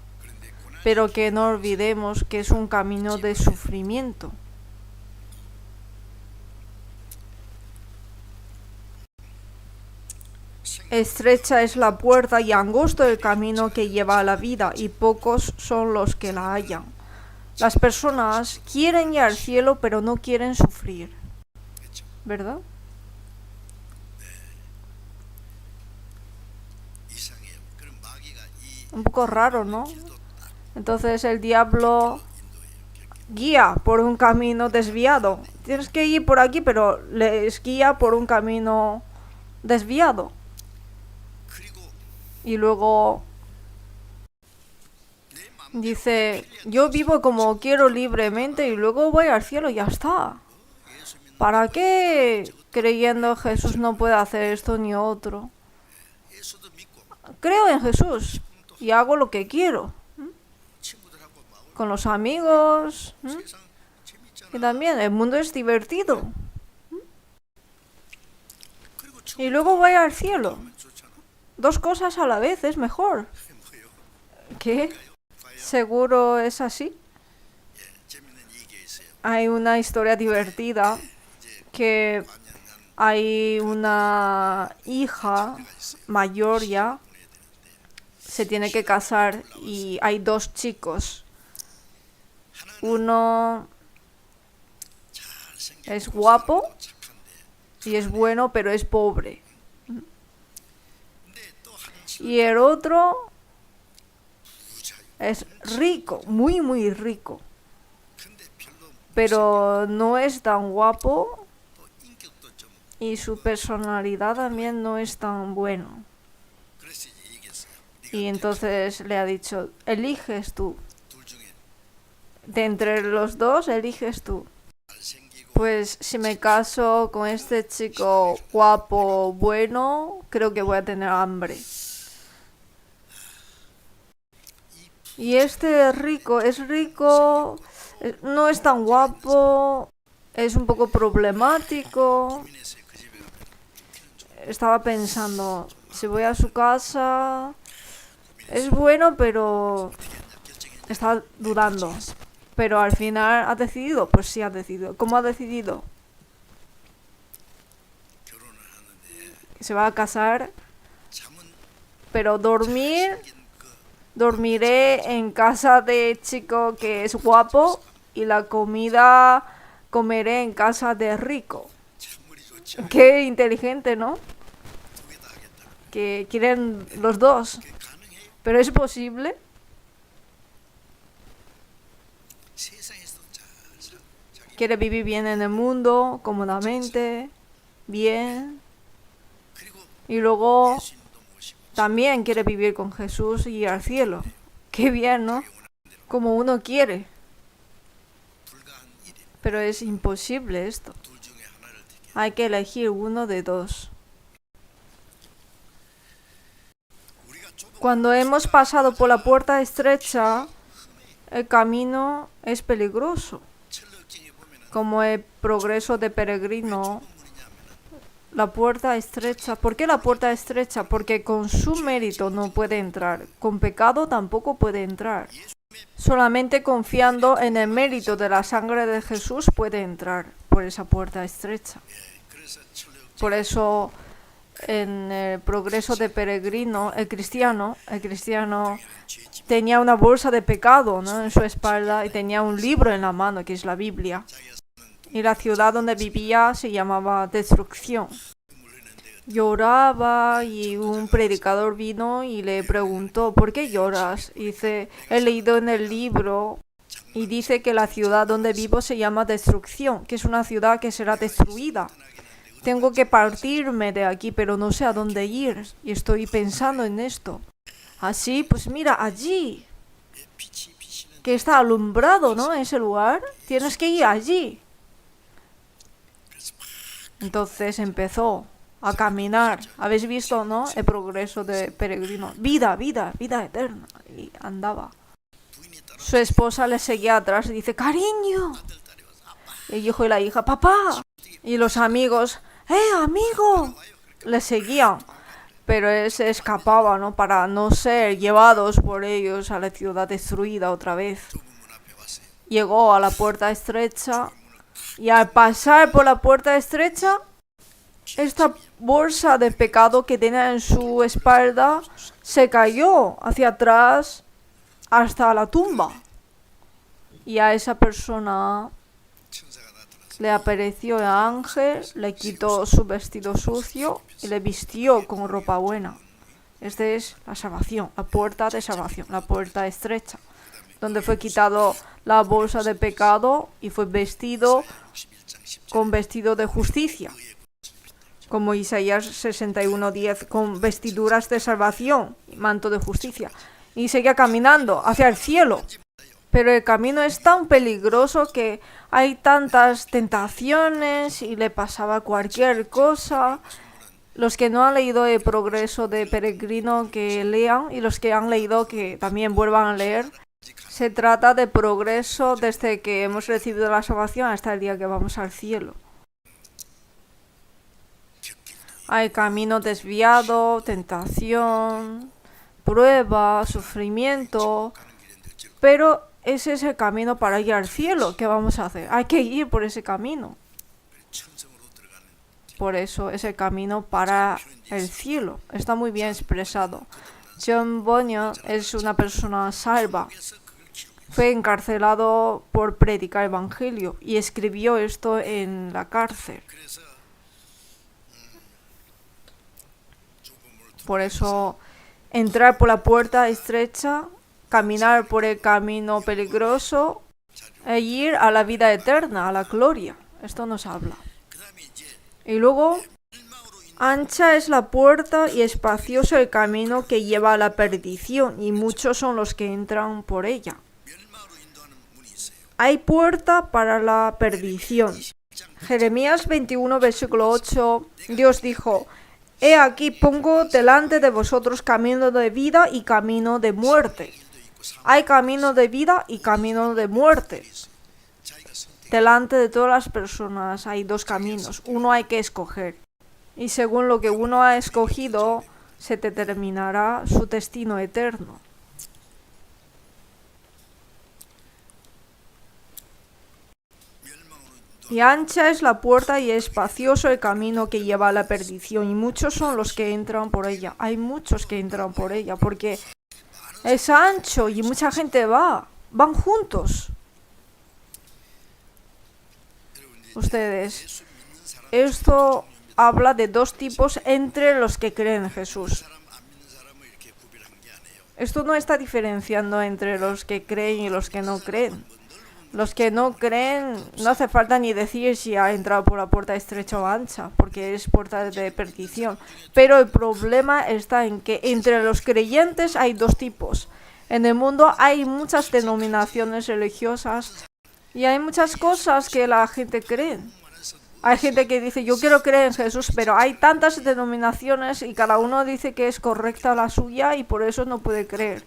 pero que no olvidemos que es un camino de sufrimiento. Estrecha es la puerta y angosto el camino que lleva a la vida, y pocos son los que la hallan. Las personas quieren ir al cielo, pero no quieren sufrir, ¿verdad? Un poco raro, ¿no? Entonces el diablo guía por un camino desviado. Tienes que ir por aquí, pero les guía por un camino desviado. Y luego dice, yo vivo como quiero libremente y luego voy al cielo y ya está. ¿Para qué creyendo Jesús no puede hacer esto ni otro? Creo en Jesús y hago lo que quiero. Con los amigos. Y también el mundo es divertido. Y luego voy al cielo. Dos cosas a la vez es mejor. ¿Qué? ¿Seguro es así? Hay una historia divertida que hay una hija mayor ya, se tiene que casar y hay dos chicos. Uno es guapo y es bueno, pero es pobre. Y el otro es rico, muy muy rico. pero no es tan guapo y su personalidad también no es tan bueno. Y entonces le ha dicho, eliges tú. De entre los dos, eliges tú. Pues si me caso con este chico guapo, bueno, creo que voy a tener hambre. Y este es rico, no es tan guapo, es un poco problemático. Estaba pensando, si voy a su casa, es bueno, pero estaba dudando. Pero al final ha decidido, pues sí ha decidido. ¿Cómo ha decidido? Se va a casar, pero dormiré en casa de chico que es guapo y la comida comeré en casa de rico. Qué inteligente, ¿no? Que quieren los dos. Pero es posible. Quiere vivir bien en el mundo, cómodamente, bien. Y luego también quiere vivir con Jesús y ir al cielo. Qué bien, ¿no? Como uno quiere. Pero es imposible esto. Hay que elegir uno de dos. Cuando hemos pasado por la puerta estrecha, el camino es peligroso. Como el progreso de peregrino, la puerta estrecha. ¿Por qué la puerta estrecha? Porque con su mérito no puede entrar. Con pecado tampoco puede entrar. Solamente confiando en el mérito de la sangre de Jesús puede entrar por esa puerta estrecha. Por eso en el progreso de peregrino, el cristiano tenía una bolsa de pecado, ¿no?, en su espalda y tenía un libro en la mano, que es la Biblia. Y la ciudad donde vivía se llamaba Destrucción. Lloraba y un predicador vino y le preguntó, ¿por qué lloras? Y dice, he leído en el libro y dice que la ciudad donde vivo se llama Destrucción, que es una ciudad que será destruida. Tengo que partirme de aquí, pero no sé a dónde ir y estoy pensando en esto. Así, pues mira, allí, que está alumbrado, ¿no?, ese lugar, tienes que ir allí. Entonces empezó a caminar. ¿Habéis visto, no?, el progreso de peregrino? Vida eterna. Y andaba. Su esposa le seguía atrás y dice, cariño. El hijo y la hija, papá. Y los amigos, amigo. Le seguían. Pero él se escapaba, ¿no?, para no ser llevados por ellos a la ciudad destruida otra vez. Llegó a la puerta estrecha. Y al pasar por la puerta estrecha, esta bolsa de pecado que tenía en su espalda se cayó hacia atrás hasta la tumba. Y a esa persona le apareció el ángel, le quitó su vestido sucio y le vistió con ropa buena. Esta es la salvación, la puerta de salvación, la puerta estrecha, donde fue quitado la bolsa de pecado y fue vestido con vestido de justicia, como Isaías 61:10, con vestiduras de salvación y manto de justicia, y seguía caminando hacia el cielo. Pero el camino es tan peligroso que hay tantas tentaciones y le pasaba cualquier cosa. Los que no han leído el progreso de peregrino, que lean, y los que han leído, que también vuelvan a leer. Se trata de progreso desde que hemos recibido la salvación hasta el día que vamos al cielo. Hay camino desviado, tentación, prueba, sufrimiento, pero ese es el camino para ir al cielo. ¿Qué vamos a hacer? Hay que ir por ese camino. Por eso es el camino para el cielo. Está muy bien expresado. John Bunyan es una persona salva. Fue encarcelado por predicar el evangelio y escribió esto en la cárcel. Por eso, entrar por la puerta estrecha, caminar por el camino peligroso e ir a la vida eterna, a la gloria. Esto nos habla. Y luego, ancha es la puerta y espacioso el camino que lleva a la perdición, y muchos son los que entran por ella. Hay puerta para la perdición. Jeremías 21, versículo 8, Dios dijo: He aquí pongo delante de vosotros camino de vida y camino de muerte. Hay camino de vida y camino de muerte. Delante de todas las personas hay dos caminos. Uno hay que escoger. Y según lo que uno ha escogido, se determinará su destino eterno. Y ancha es la puerta y espacioso el camino que lleva a la perdición, y muchos son los que entran por ella. Hay muchos que entran por ella, porque es ancho y mucha gente van juntos. Ustedes, esto habla de dos tipos entre los que creen en Jesús. Esto no está diferenciando entre los que creen y los que no creen. Los que no creen, no hace falta ni decir si ha entrado por la puerta estrecha o ancha, porque es puerta de perdición. Pero el problema está en que entre los creyentes hay dos tipos. En el mundo hay muchas denominaciones religiosas y hay muchas cosas que la gente cree. Hay gente que dice: yo quiero creer en Jesús, pero hay tantas denominaciones y cada uno dice que es correcta la suya y por eso no puede creer.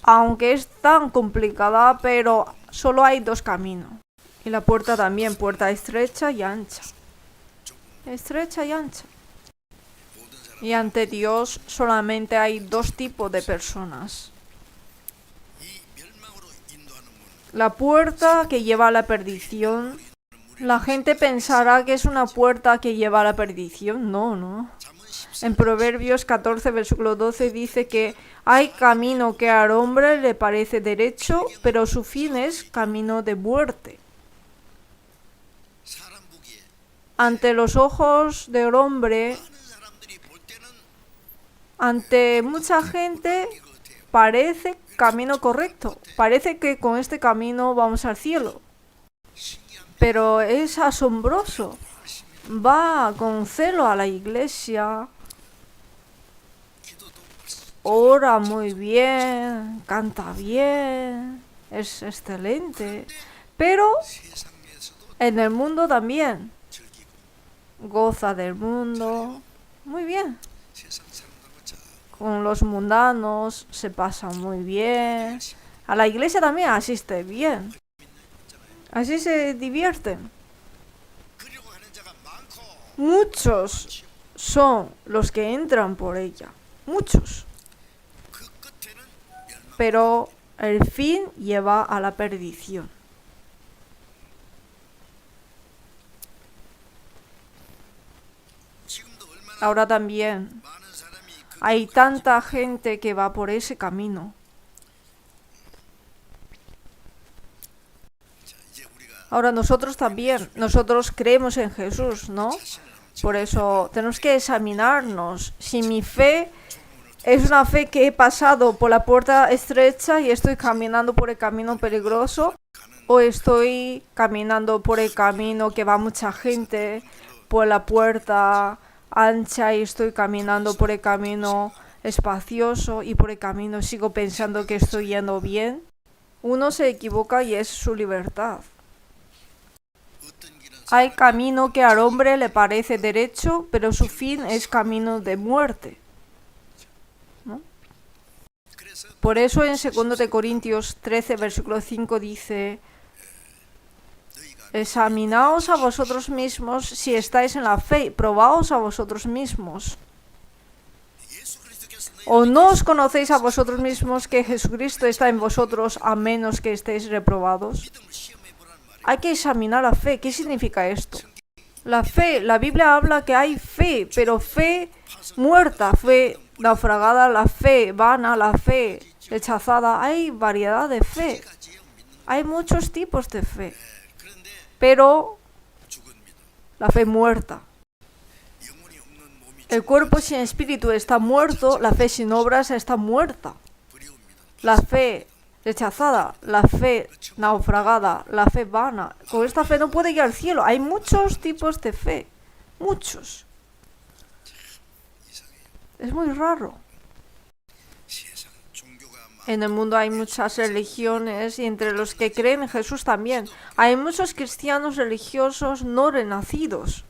Aunque es tan complicada, pero solo hay dos caminos. Y la puerta también, puerta estrecha y ancha. Estrecha y ancha. Y ante Dios solamente hay dos tipos de personas. La puerta que lleva a la perdición. La gente pensará que es una puerta que lleva a la perdición. No. En Proverbios 14, versículo 12 dice que hay camino que al hombre le parece derecho, pero su fin es camino de muerte. Ante los ojos del hombre, ante mucha gente, parece camino correcto. Parece que con este camino vamos al cielo. Pero es asombroso. Va con celo a la iglesia. Ora muy bien, canta bien, es excelente, pero en el mundo también goza del mundo, muy bien. Con los mundanos se pasa muy bien, a la iglesia también asiste bien, así se divierten. Muchos son los que entran por ella, muchos. Pero el fin lleva a la perdición. Ahora también hay tanta gente que va por ese camino. Ahora nosotros también, nosotros creemos en Jesús, ¿no? Por eso tenemos que examinarnos si mi fe es una fe que he pasado por la puerta estrecha y estoy caminando por el camino peligroso, o estoy caminando por el camino que va mucha gente, por la puerta ancha y estoy caminando por el camino espacioso y por el camino sigo pensando que estoy yendo bien. Uno se equivoca y es su libertad. Hay camino que al hombre le parece derecho, pero su fin es camino de muerte. ¿No? Por eso en 2 de Corintios 13, versículo 5 dice: examinaos a vosotros mismos si estáis en la fe, probaos a vosotros mismos. ¿O no os conocéis a vosotros mismos que Jesucristo está en vosotros a menos que estéis reprobados? Hay que examinar la fe. ¿Qué significa esto? La fe, la Biblia habla que hay fe, pero fe muerta, fe naufragada, la fe vana, la fe rechazada. Hay variedad de fe. Hay muchos tipos de fe. Pero la fe muerta. El cuerpo sin espíritu está muerto, la fe sin obras está muerta. La fe rechazada, la fe naufragada, la fe vana. Con esta fe no puede ir al cielo. Hay muchos tipos de fe, muchos. Es muy raro. En el mundo hay muchas religiones y entre los que creen en Jesús también. Hay muchos cristianos religiosos no renacidos.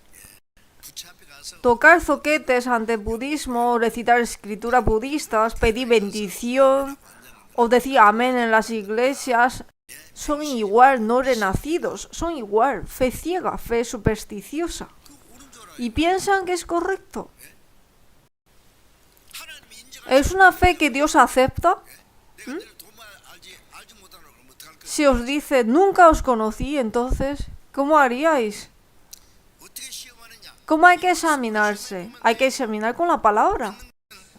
Tocar zoquetes ante el budismo, recitar escrituras budistas, pedir bendición o decir amén en las iglesias, son igual no renacidos, son igual fe ciega, fe supersticiosa. Y piensan que es correcto. ¿Es una fe que Dios acepta? Si os dice, nunca os conocí, entonces, ¿cómo haríais? ¿Cómo hay que examinarse? Hay que examinar con la palabra.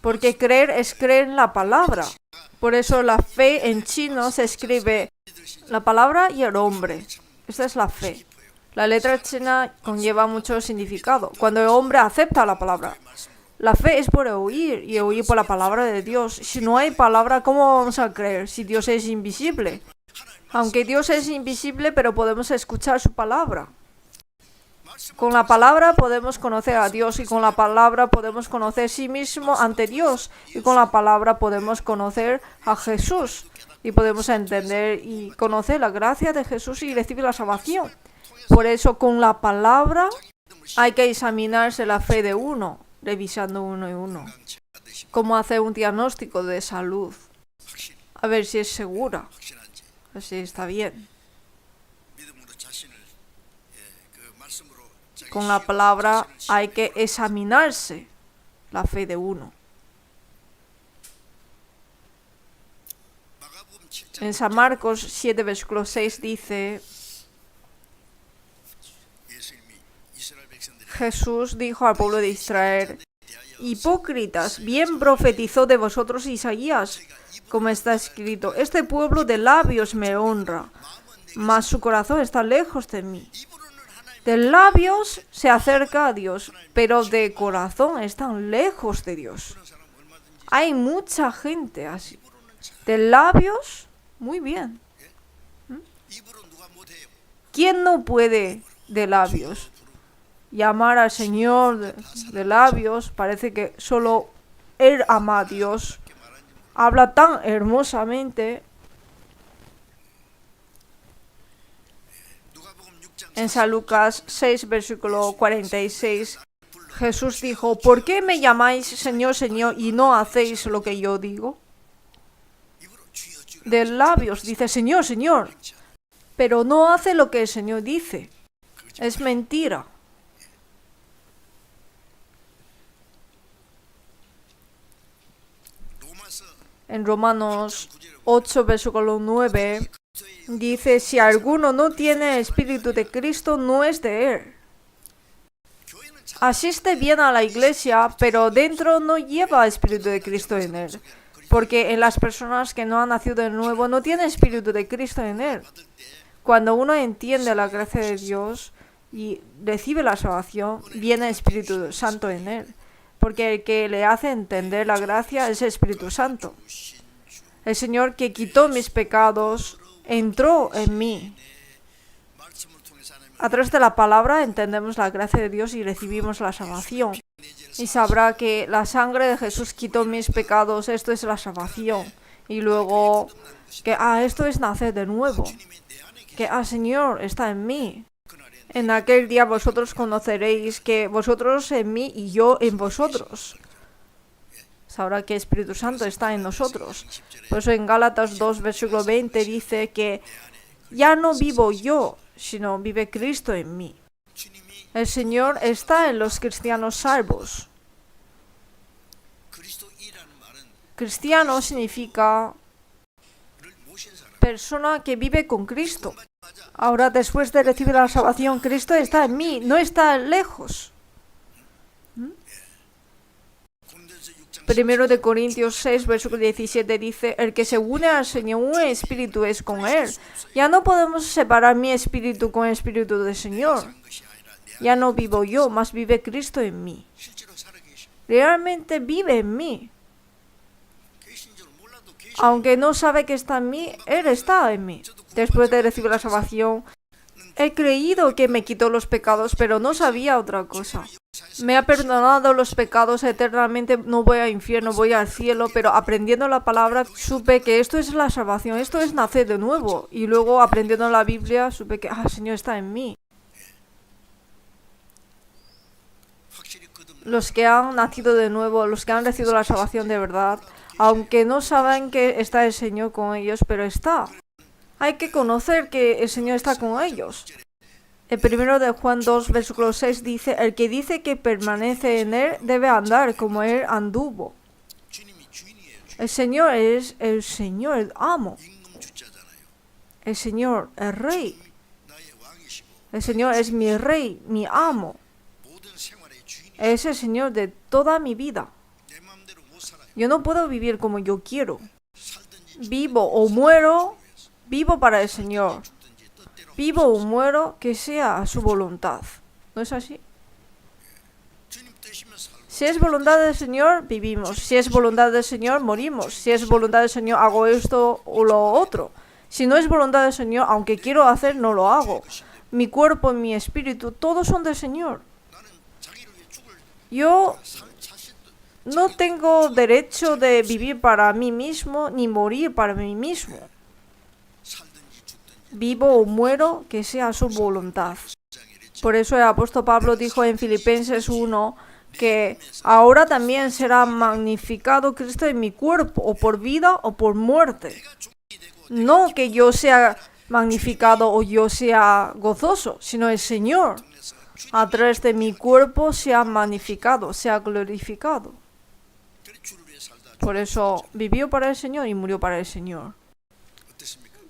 Porque creer es creer en la palabra. Por eso la fe en chino se escribe la palabra y el hombre. Esta es la fe. La letra china conlleva mucho significado. Cuando el hombre acepta la palabra. La fe es por oír y oír por la palabra de Dios. Si no hay palabra, ¿cómo vamos a creer si Dios es invisible? Aunque Dios es invisible, pero podemos escuchar su palabra. Con la palabra podemos conocer a Dios y con la palabra podemos conocer a sí mismo ante Dios y con la palabra podemos conocer a Jesús y podemos entender y conocer la gracia de Jesús y recibir la salvación. Por eso con la palabra hay que examinarse la fe de uno, revisando uno y uno. Cómo hacer un diagnóstico de salud. A ver si es segura, si está bien. Con la palabra hay que examinarse la fe de uno. En San Marcos 7, versículo 6 dice, Jesús dijo al pueblo de Israel, hipócritas, bien profetizó de vosotros Isaías, como está escrito, este pueblo de labios me honra, mas su corazón está lejos de mí. De labios se acerca a Dios, pero de corazón están lejos de Dios. Hay mucha gente así. De labios, muy bien. ¿Quién no puede de labios? Llamar al Señor de labios, parece que solo Él ama a Dios. Habla tan hermosamente. En San Lucas 6, versículo 46, Jesús dijo, ¿por qué me llamáis Señor, Señor y no hacéis lo que yo digo? De labios dice Señor, Señor, pero no hace lo que el Señor dice. Es mentira. En Romanos 8, versículo 9, dice, si alguno no tiene espíritu de Cristo, no es de él. Asiste bien a la iglesia, pero dentro no lleva espíritu de Cristo en él. Porque en las personas que no han nacido de nuevo, no tiene espíritu de Cristo en él. Cuando uno entiende la gracia de Dios y recibe la salvación, viene el Espíritu Santo en él. Porque el que le hace entender la gracia es el Espíritu Santo. El Señor que quitó mis pecados entró en mí. A través de la palabra entendemos la gracia de Dios y recibimos la salvación. Y sabrá que la sangre de Jesús quitó mis pecados, esto es la salvación. Y luego que, esto es nacer de nuevo. Que, Señor, está en mí. En aquel día vosotros conoceréis que vosotros en mí y yo en vosotros. Sabrá que el Espíritu Santo está en nosotros. Por eso en Gálatas 2, versículo 20 dice que ya no vivo yo, sino vive Cristo en mí. El Señor está en los cristianos salvos. Cristiano significa persona que vive con Cristo. Ahora, después de recibir la salvación, Cristo está en mí, no está lejos. 1 de Corintios 6, versículo 17 dice, el que se une al Señor, un espíritu es con Él. Ya no podemos separar mi espíritu con el espíritu del Señor. Ya no vivo yo, mas vive Cristo en mí. Realmente vive en mí. Aunque no sabe que está en mí, Él está en mí. Después de recibir la salvación, he creído que me quitó los pecados, pero no sabía otra cosa. Me ha perdonado los pecados eternamente, no voy al infierno, voy al cielo, pero aprendiendo la palabra supe que esto es la salvación, esto es nacer de nuevo. Y luego aprendiendo la Biblia supe que el Señor está en mí. Los que han nacido de nuevo, los que han recibido la salvación de verdad, aunque no saben que está el Señor con ellos, pero está. Hay que conocer que el Señor está con ellos. El primero de Juan 2, versículo 6 dice, el que dice que permanece en Él debe andar como Él anduvo. El Señor es el Señor, el amo. El Señor, el Rey. El Señor es mi Rey, mi amo. Es el Señor de toda mi vida. Yo no puedo vivir como yo quiero. Vivo o muero, vivo para el Señor. Vivo o muero, que sea a su voluntad. ¿No es así? Si es voluntad del Señor, vivimos. Si es voluntad del Señor, morimos. Si es voluntad del Señor, hago esto o lo otro. Si no es voluntad del Señor, aunque quiero hacer, no lo hago. Mi cuerpo y mi espíritu, todos son del Señor. Yo no tengo derecho de vivir para mí mismo, ni morir para mí mismo. Vivo o muero, que sea su voluntad. Por eso el apóstol Pablo dijo en Filipenses 1 que ahora también será magnificado Cristo en mi cuerpo, o por vida o por muerte. No que yo sea magnificado o yo sea gozoso, sino el Señor a través de mi cuerpo sea magnificado, sea glorificado. Por eso vivió para el Señor y murió para el Señor.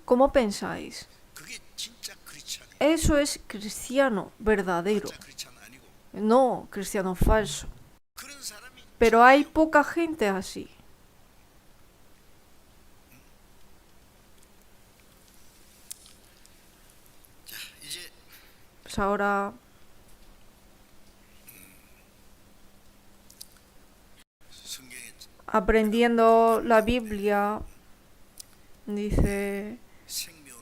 ¿Cómo pensáis? Eso es cristiano verdadero, no cristiano falso. Pero hay poca gente así. Pues ahora aprendiendo la Biblia, dice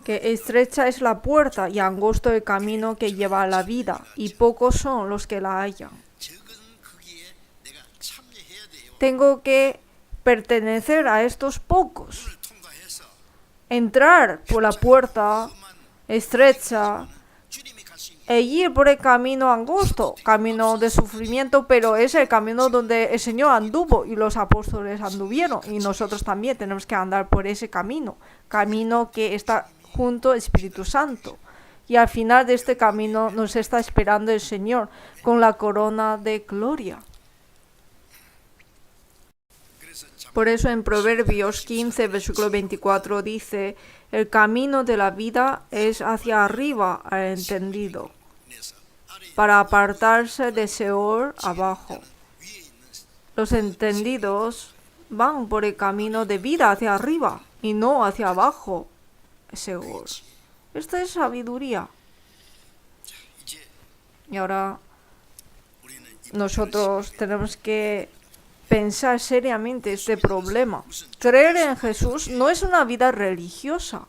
que estrecha es la puerta y angosto el camino que lleva a la vida, y pocos son los que la hallan. Tengo que pertenecer a estos pocos. Entrar por la puerta estrecha e ir por el camino angosto, camino de sufrimiento, pero es el camino donde el Señor anduvo y los apóstoles anduvieron, y nosotros también tenemos que andar por ese camino, camino que está junto al Espíritu Santo. Y al final de este camino nos está esperando el Señor con la corona de gloria. Por eso en Proverbios 15, versículo 24 dice, el camino de la vida es hacia arriba al entendido, para apartarse de Seol abajo. Los entendidos van por el camino de vida hacia arriba y no hacia abajo, Seol. Esta es sabiduría. Y ahora nosotros tenemos que pensar seriamente este problema. Creer en Jesús no es una vida religiosa,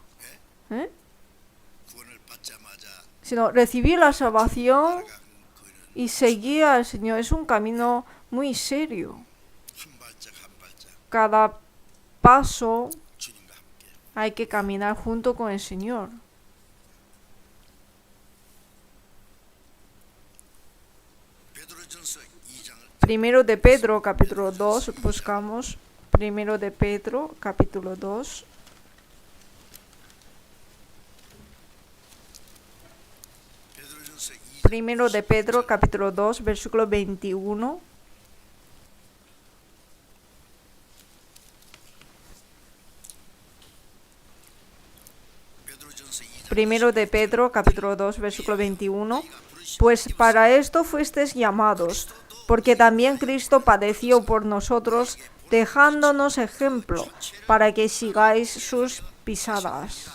sino recibir la salvación y seguir al Señor. Es un camino muy serio. Cada paso hay que caminar junto con el Señor. Primero de Pedro, capítulo 2, buscamos. Primero de Pedro, capítulo 2. Primero de Pedro, capítulo 2, versículo 21. Primero de Pedro, capítulo 2, versículo 21. Pues para esto fuisteis llamados, porque también Cristo padeció por nosotros, dejándonos ejemplo, para que sigáis sus pisadas.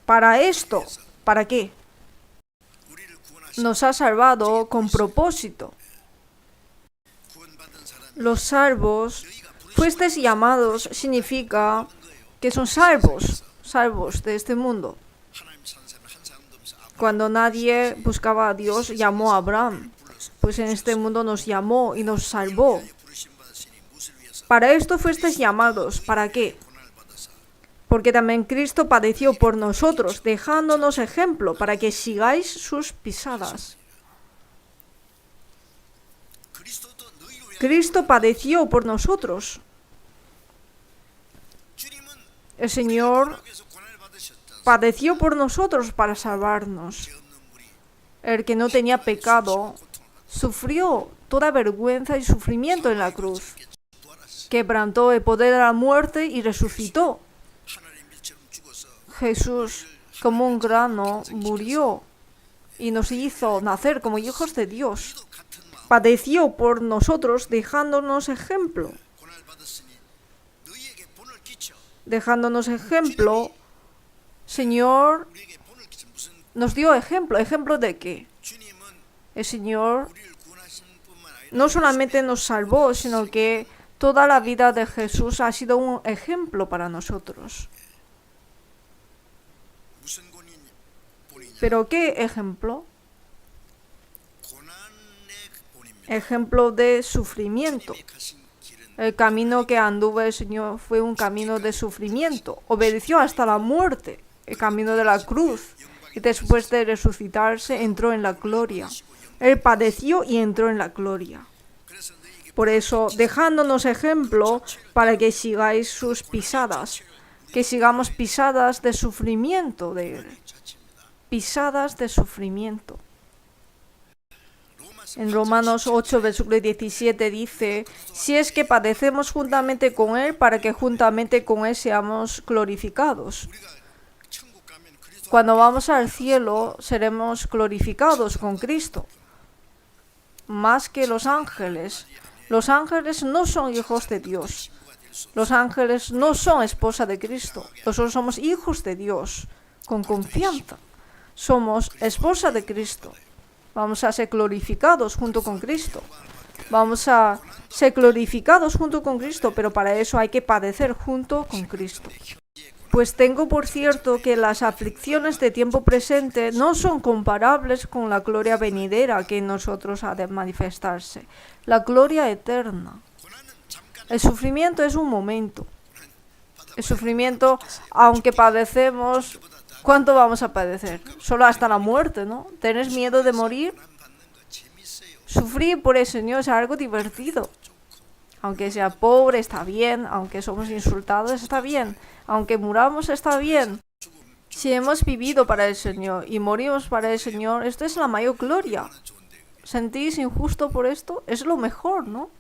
Para esto, ¿para qué? Nos ha salvado con propósito. Los salvos Fuisteis llamados significa que son salvos de este mundo. Cuando nadie buscaba a Dios, llamó a Abraham. Pues en este mundo nos llamó y nos salvó. Para esto fuisteis llamados. ¿Para qué? Porque también Cristo padeció por nosotros, dejándonos ejemplo para que sigáis sus pisadas. Cristo padeció por nosotros. El Señor padeció por nosotros para salvarnos. El que no tenía pecado sufrió toda vergüenza y sufrimiento en la cruz. Quebrantó el poder de la muerte y resucitó. Jesús, como un grano, murió y nos hizo nacer como hijos de Dios. Padeció por nosotros dejándonos ejemplo. Dejándonos ejemplo, Señor nos dio ejemplo. ¿Ejemplo de qué? El Señor no solamente nos salvó, sino que toda la vida de Jesús ha sido un ejemplo para nosotros. ¿Pero qué ejemplo? Ejemplo de sufrimiento. El camino que anduvo el Señor fue un camino de sufrimiento. Obedeció hasta la muerte, el camino de la cruz. Y después de resucitarse, entró en la gloria. Él padeció y entró en la gloria. Por eso, dejándonos ejemplo para que sigáis sus pisadas. Que sigamos pisadas de sufrimiento de Él. Pisadas de sufrimiento. En Romanos 8, versículo 17 dice: si es que padecemos juntamente con Él, para que juntamente con Él seamos glorificados. Cuando vamos al cielo, seremos glorificados con Cristo. Más que los ángeles. Los ángeles no son hijos de Dios. Los ángeles no son esposa de Cristo. Nosotros somos hijos de Dios, con confianza. Somos esposa de Cristo. Vamos a ser glorificados junto con Cristo. Vamos a ser glorificados junto con Cristo, pero para eso hay que padecer junto con Cristo. Pues tengo por cierto que las aflicciones de tiempo presente no son comparables con la gloria venidera que en nosotros ha de manifestarse. La gloria eterna. El sufrimiento es un momento. El sufrimiento, aunque padecemos, ¿cuánto vamos a padecer? Solo hasta la muerte, ¿no? ¿Tenés miedo de morir? Sufrir por el Señor es algo divertido. Aunque sea pobre, está bien. Aunque somos insultados, está bien. Aunque muramos, está bien. Si hemos vivido para el Señor y morimos para el Señor, esto es la mayor gloria. ¿Sentís injusto por esto? Es lo mejor, ¿no?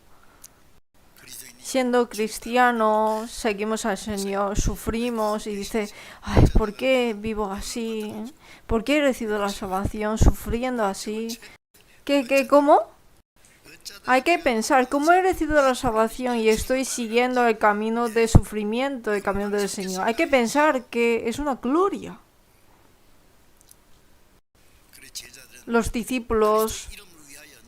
Siendo cristianos, seguimos al Señor, sufrimos y dice: ay, ¿por qué vivo así? ¿Por qué he recibido la salvación sufriendo así? ¿Cómo? Hay que pensar, ¿cómo he recibido la salvación y estoy siguiendo el camino de sufrimiento, el camino del Señor? Hay que pensar que es una gloria. Los discípulos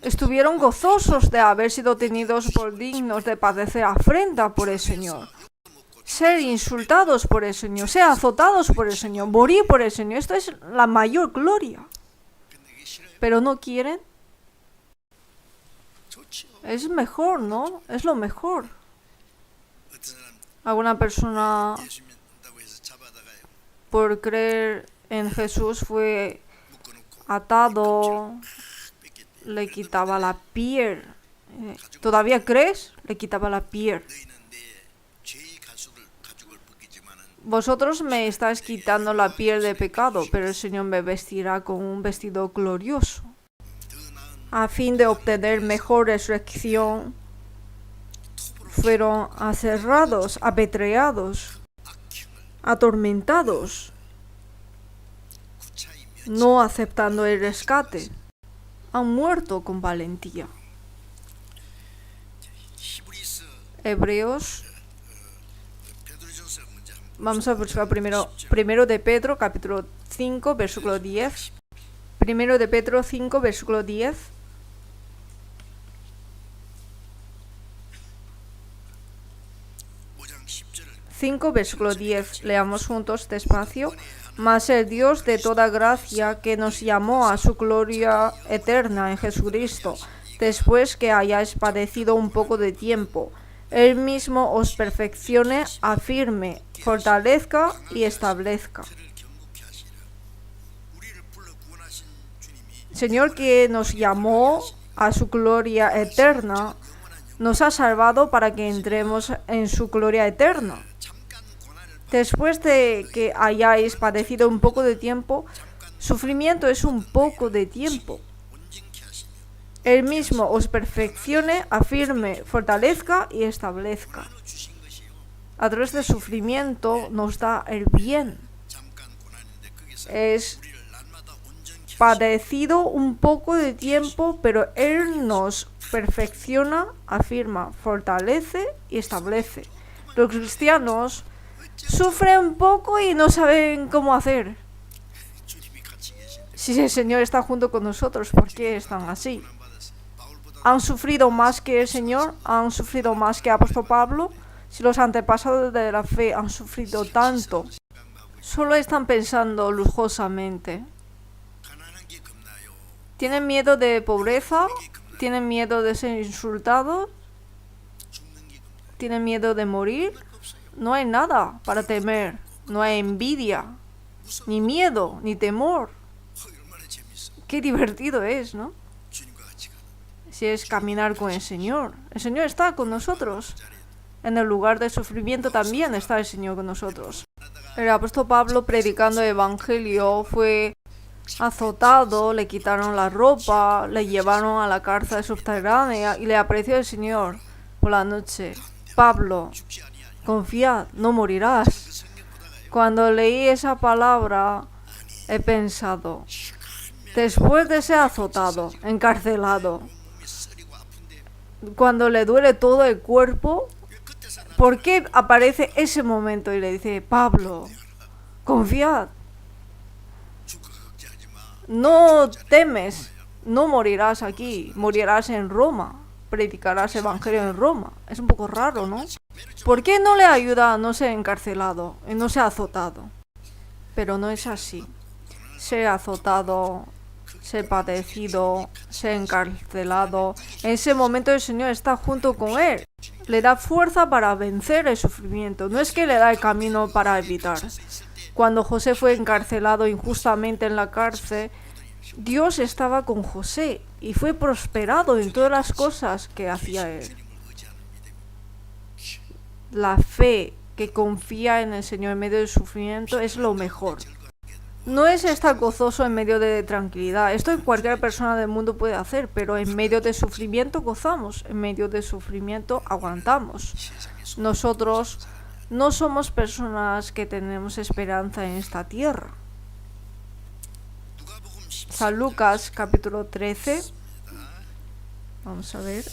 estuvieron gozosos de haber sido tenidos por dignos de padecer afrenta por el Señor. Ser insultados por el Señor, ser azotados por el Señor, morir por el Señor. Esto es la mayor gloria. Pero no quieren. Es mejor, ¿no? Es lo mejor. Alguna persona, por creer en Jesús, fue atado, le quitaba la piel. ¿Todavía crees? Le quitaba la piel. Vosotros me estáis quitando la piel de pecado, pero el Señor me vestirá con un vestido glorioso. A fin de obtener mejor resurrección, fueron aserrados, apedreados, atormentados, no aceptando el rescate. Han muerto con valentía. Hebreos. Vamos a buscar primero de Pedro, capítulo 5, versículo 10. Primero de Pedro 5, versículo 10. 5, versículo 10. Leamos juntos despacio. Mas el Dios de toda gracia, que nos llamó a su gloria eterna en Jesucristo, después que hayáis padecido un poco de tiempo, Él mismo os perfeccione, afirme, fortalezca y establezca. Señor, que nos llamó a su gloria eterna, nos ha salvado para que entremos en su gloria eterna. Después de que hayáis padecido un poco de tiempo, sufrimiento es un poco de tiempo. Él mismo os perfeccione, afirme, fortalezca y establezca. A través del sufrimiento nos da el bien. Es padecido un poco de tiempo, pero Él nos perfecciona, afirma, fortalece y establece. Los cristianos sufren un poco y no saben cómo hacer. Si el Señor está junto con nosotros, ¿por qué están así? ¿Han sufrido más que el Señor? ¿Han sufrido más que apóstol Pablo? Si los antepasados de la fe han sufrido tanto, solo están pensando lujosamente. ¿Tienen miedo de pobreza? ¿Tienen miedo de ser insultados? ¿Tienen miedo de morir? No hay nada para temer. No hay envidia, ni miedo, ni temor. Qué divertido es, ¿no? Si es caminar con el Señor. El Señor está con nosotros. En el lugar de sufrimiento también está el Señor con nosotros. El apóstol Pablo, predicando el evangelio, fue azotado, le quitaron la ropa, le llevaron a la cárcel subterránea y le apareció el Señor por la noche. Pablo, confía, no morirás. Cuando leí esa palabra, he pensado, después de ser azotado, encarcelado, cuando le duele todo el cuerpo, ¿por qué aparece ese momento y le dice, Pablo, confiad, no temes, no morirás aquí, morirás en Roma, predicarás evangelio en Roma? Es un poco raro, ¿no? ¿Por qué no le ayuda a no ser encarcelado y no ser azotado? Pero no es así. Ser azotado, ser padecido, ser encarcelado, en ese momento el Señor está junto con él. Le da fuerza para vencer el sufrimiento. No es que le da el camino para evitar. Cuando José fue encarcelado injustamente en la cárcel, Dios estaba con José y fue prosperado en todas las cosas que hacía él. La fe que confía en el Señor en medio del sufrimiento es lo mejor. No es estar gozoso en medio de tranquilidad. Esto cualquier persona del mundo puede hacer, pero en medio de sufrimiento gozamos, en medio de sufrimiento aguantamos. Nosotros no somos personas que tenemos esperanza en esta tierra. San Lucas capítulo 13. Vamos a ver.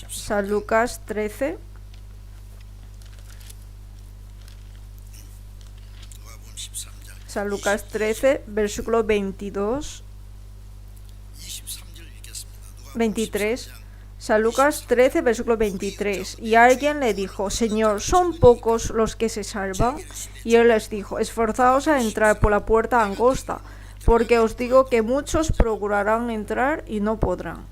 San Lucas 13. San Lucas 13, versículo 22, 23. San Lucas 13, versículo 23. Y alguien le dijo, Señor, ¿son pocos los que se salvan? Y él les dijo, esforzaos a entrar por la puerta angosta, porque os digo que muchos procurarán entrar y no podrán.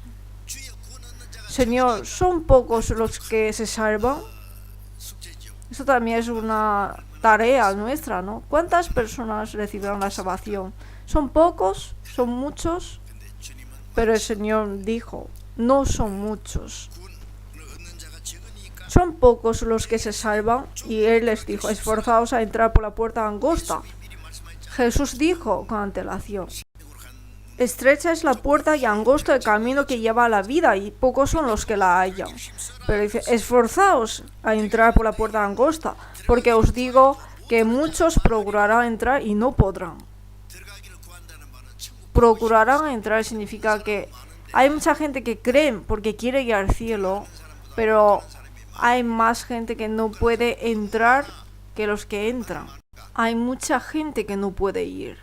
Señor, ¿son pocos los que se salvan? Eso también es una tarea nuestra, ¿no? ¿Cuántas personas recibirán la salvación? ¿Son pocos? ¿Son muchos? Pero el Señor dijo, no son muchos. Son pocos los que se salvan, y Él les dijo, esforzaos a entrar por la puerta angosta. Jesús dijo con antelación, estrecha es la puerta y angosto el camino que lleva a la vida, y pocos son los que la hallan. Pero dice, esforzaos a entrar por la puerta angosta, porque os digo que muchos procurarán entrar y no podrán. Procurarán entrar significa que hay mucha gente que cree porque quiere ir al cielo, pero hay más gente que no puede entrar que los que entran. Hay mucha gente que no puede ir.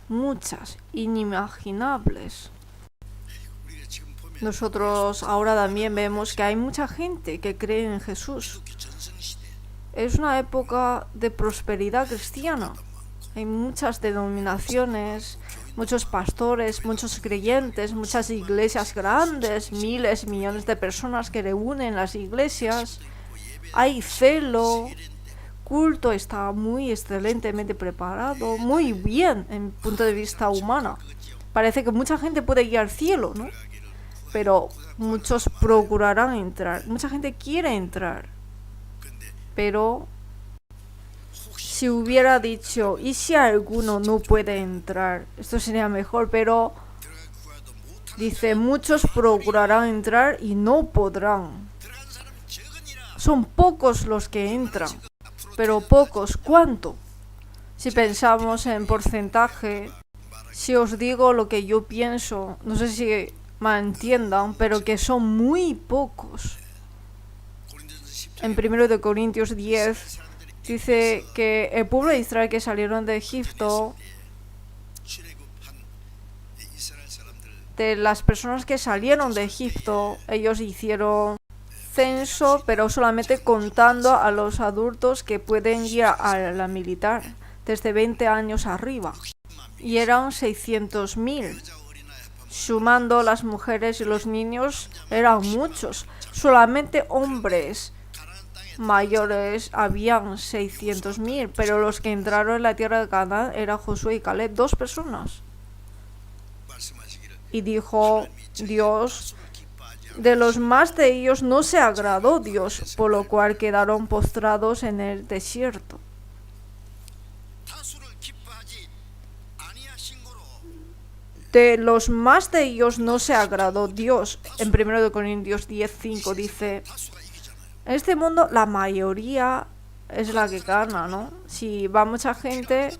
Muchas, inimaginables. Nosotros ahora también vemos que hay mucha gente que cree en Jesús, es una época de prosperidad cristiana. Hay muchas denominaciones, muchos pastores, muchos creyentes, muchas iglesias grandes, miles, millones de personas que reúnen las iglesias. Hay celo, culto está muy excelentemente preparado, muy bien en punto de vista humano. Parece que mucha gente puede ir al cielo, ¿no? Pero muchos procurarán entrar. Mucha gente quiere entrar. Pero si hubiera dicho, ¿y si alguno no puede entrar? Esto sería mejor, pero dice, muchos procurarán entrar y no podrán. Son pocos los que entran, pero pocos. ¿Cuánto? Si pensamos en porcentaje, si os digo lo que yo pienso, no sé si me entiendan, pero que son muy pocos. En 1 Corintios 10 dice que el pueblo de Israel que salieron de Egipto, de las personas que salieron de Egipto, ellos hicieron censo, pero solamente contando a los adultos que pueden ir a la militar, desde 20 años arriba. Y eran 600.000. Sumando las mujeres y los niños, eran muchos. Solamente hombres mayores habían 600.000, pero los que entraron en la tierra de Canaán eran Josué y Caleb, 2 personas. Y dijo Dios, de los más de ellos no se agradó Dios, por lo cual quedaron postrados en el desierto. De los más de ellos no se agradó Dios. En 1 Corintios 10:5 dice, en este mundo la mayoría es la que gana, ¿no? Si va mucha gente,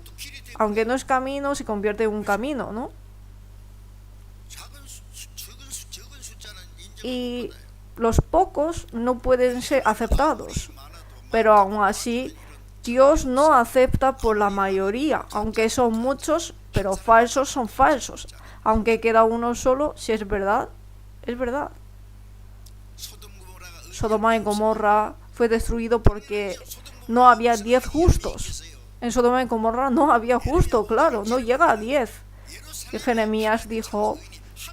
aunque no es camino, se convierte en un camino, ¿no? Y los pocos no pueden ser aceptados, pero aún así Dios no acepta por la mayoría, aunque son muchos, pero falsos son falsos. Aunque queda uno solo, si es verdad, es verdad. Sodoma y Gomorra fue destruido porque no había 10 justos. En Sodoma y Gomorra no había justo, claro, no llega a 10. Y Jeremías dijo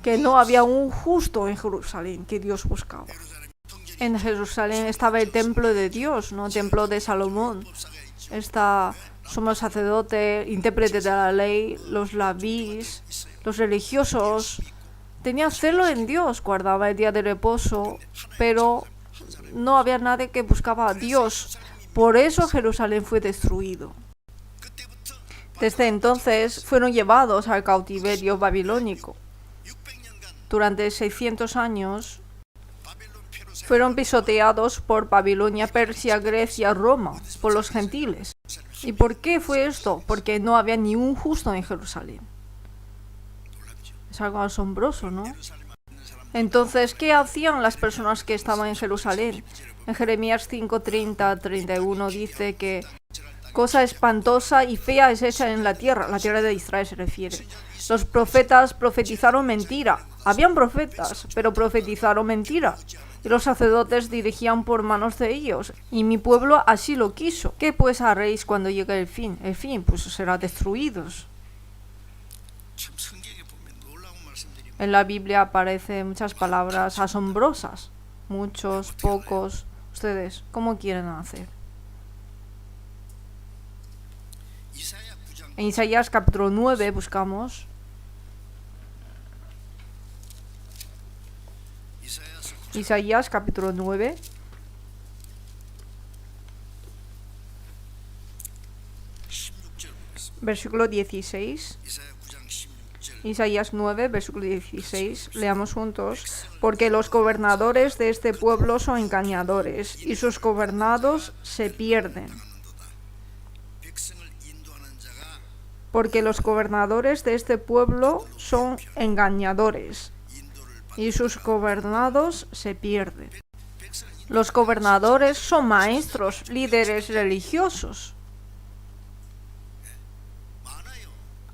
que no había un justo en Jerusalén que Dios buscaba. En Jerusalén estaba el templo de Dios, no el templo de Salomón. Está sumo sacerdote, intérprete de la ley, los labís, los religiosos. Tenían celo en Dios, guardaba el día de reposo, pero no había nadie que buscaba a Dios. Por eso Jerusalén fue destruido. Desde entonces fueron llevados al cautiverio babilónico. Durante 600 años fueron pisoteados por Babilonia, Persia, Grecia, Roma, por los gentiles. ¿Y por qué fue esto? Porque no había ni un justo en Jerusalén. Es algo asombroso, ¿no? Entonces, ¿qué hacían las personas que estaban en Jerusalén? En Jeremías 5:30-31 dice que cosa espantosa y fea es esa en la tierra de Israel se refiere. Los profetas profetizaron mentira. Habían profetas, pero profetizaron mentira. Y los sacerdotes dirigían por manos de ellos. Y mi pueblo así lo quiso. ¿Qué pues haréis cuando llegue el fin? El fin, pues será destruidos. En la Biblia aparecen muchas palabras asombrosas. Muchos, pocos. Ustedes, ¿cómo quieren hacer? En Isaías capítulo 9 buscamos. Isaías capítulo 9. Versículo 16. Isaías 9, versículo 16. Leamos juntos. Porque los gobernadores de este pueblo son engañadores, y sus gobernados se pierden. Porque los gobernadores de este pueblo son engañadores, y sus gobernados se pierden. Los gobernadores son maestros, líderes religiosos.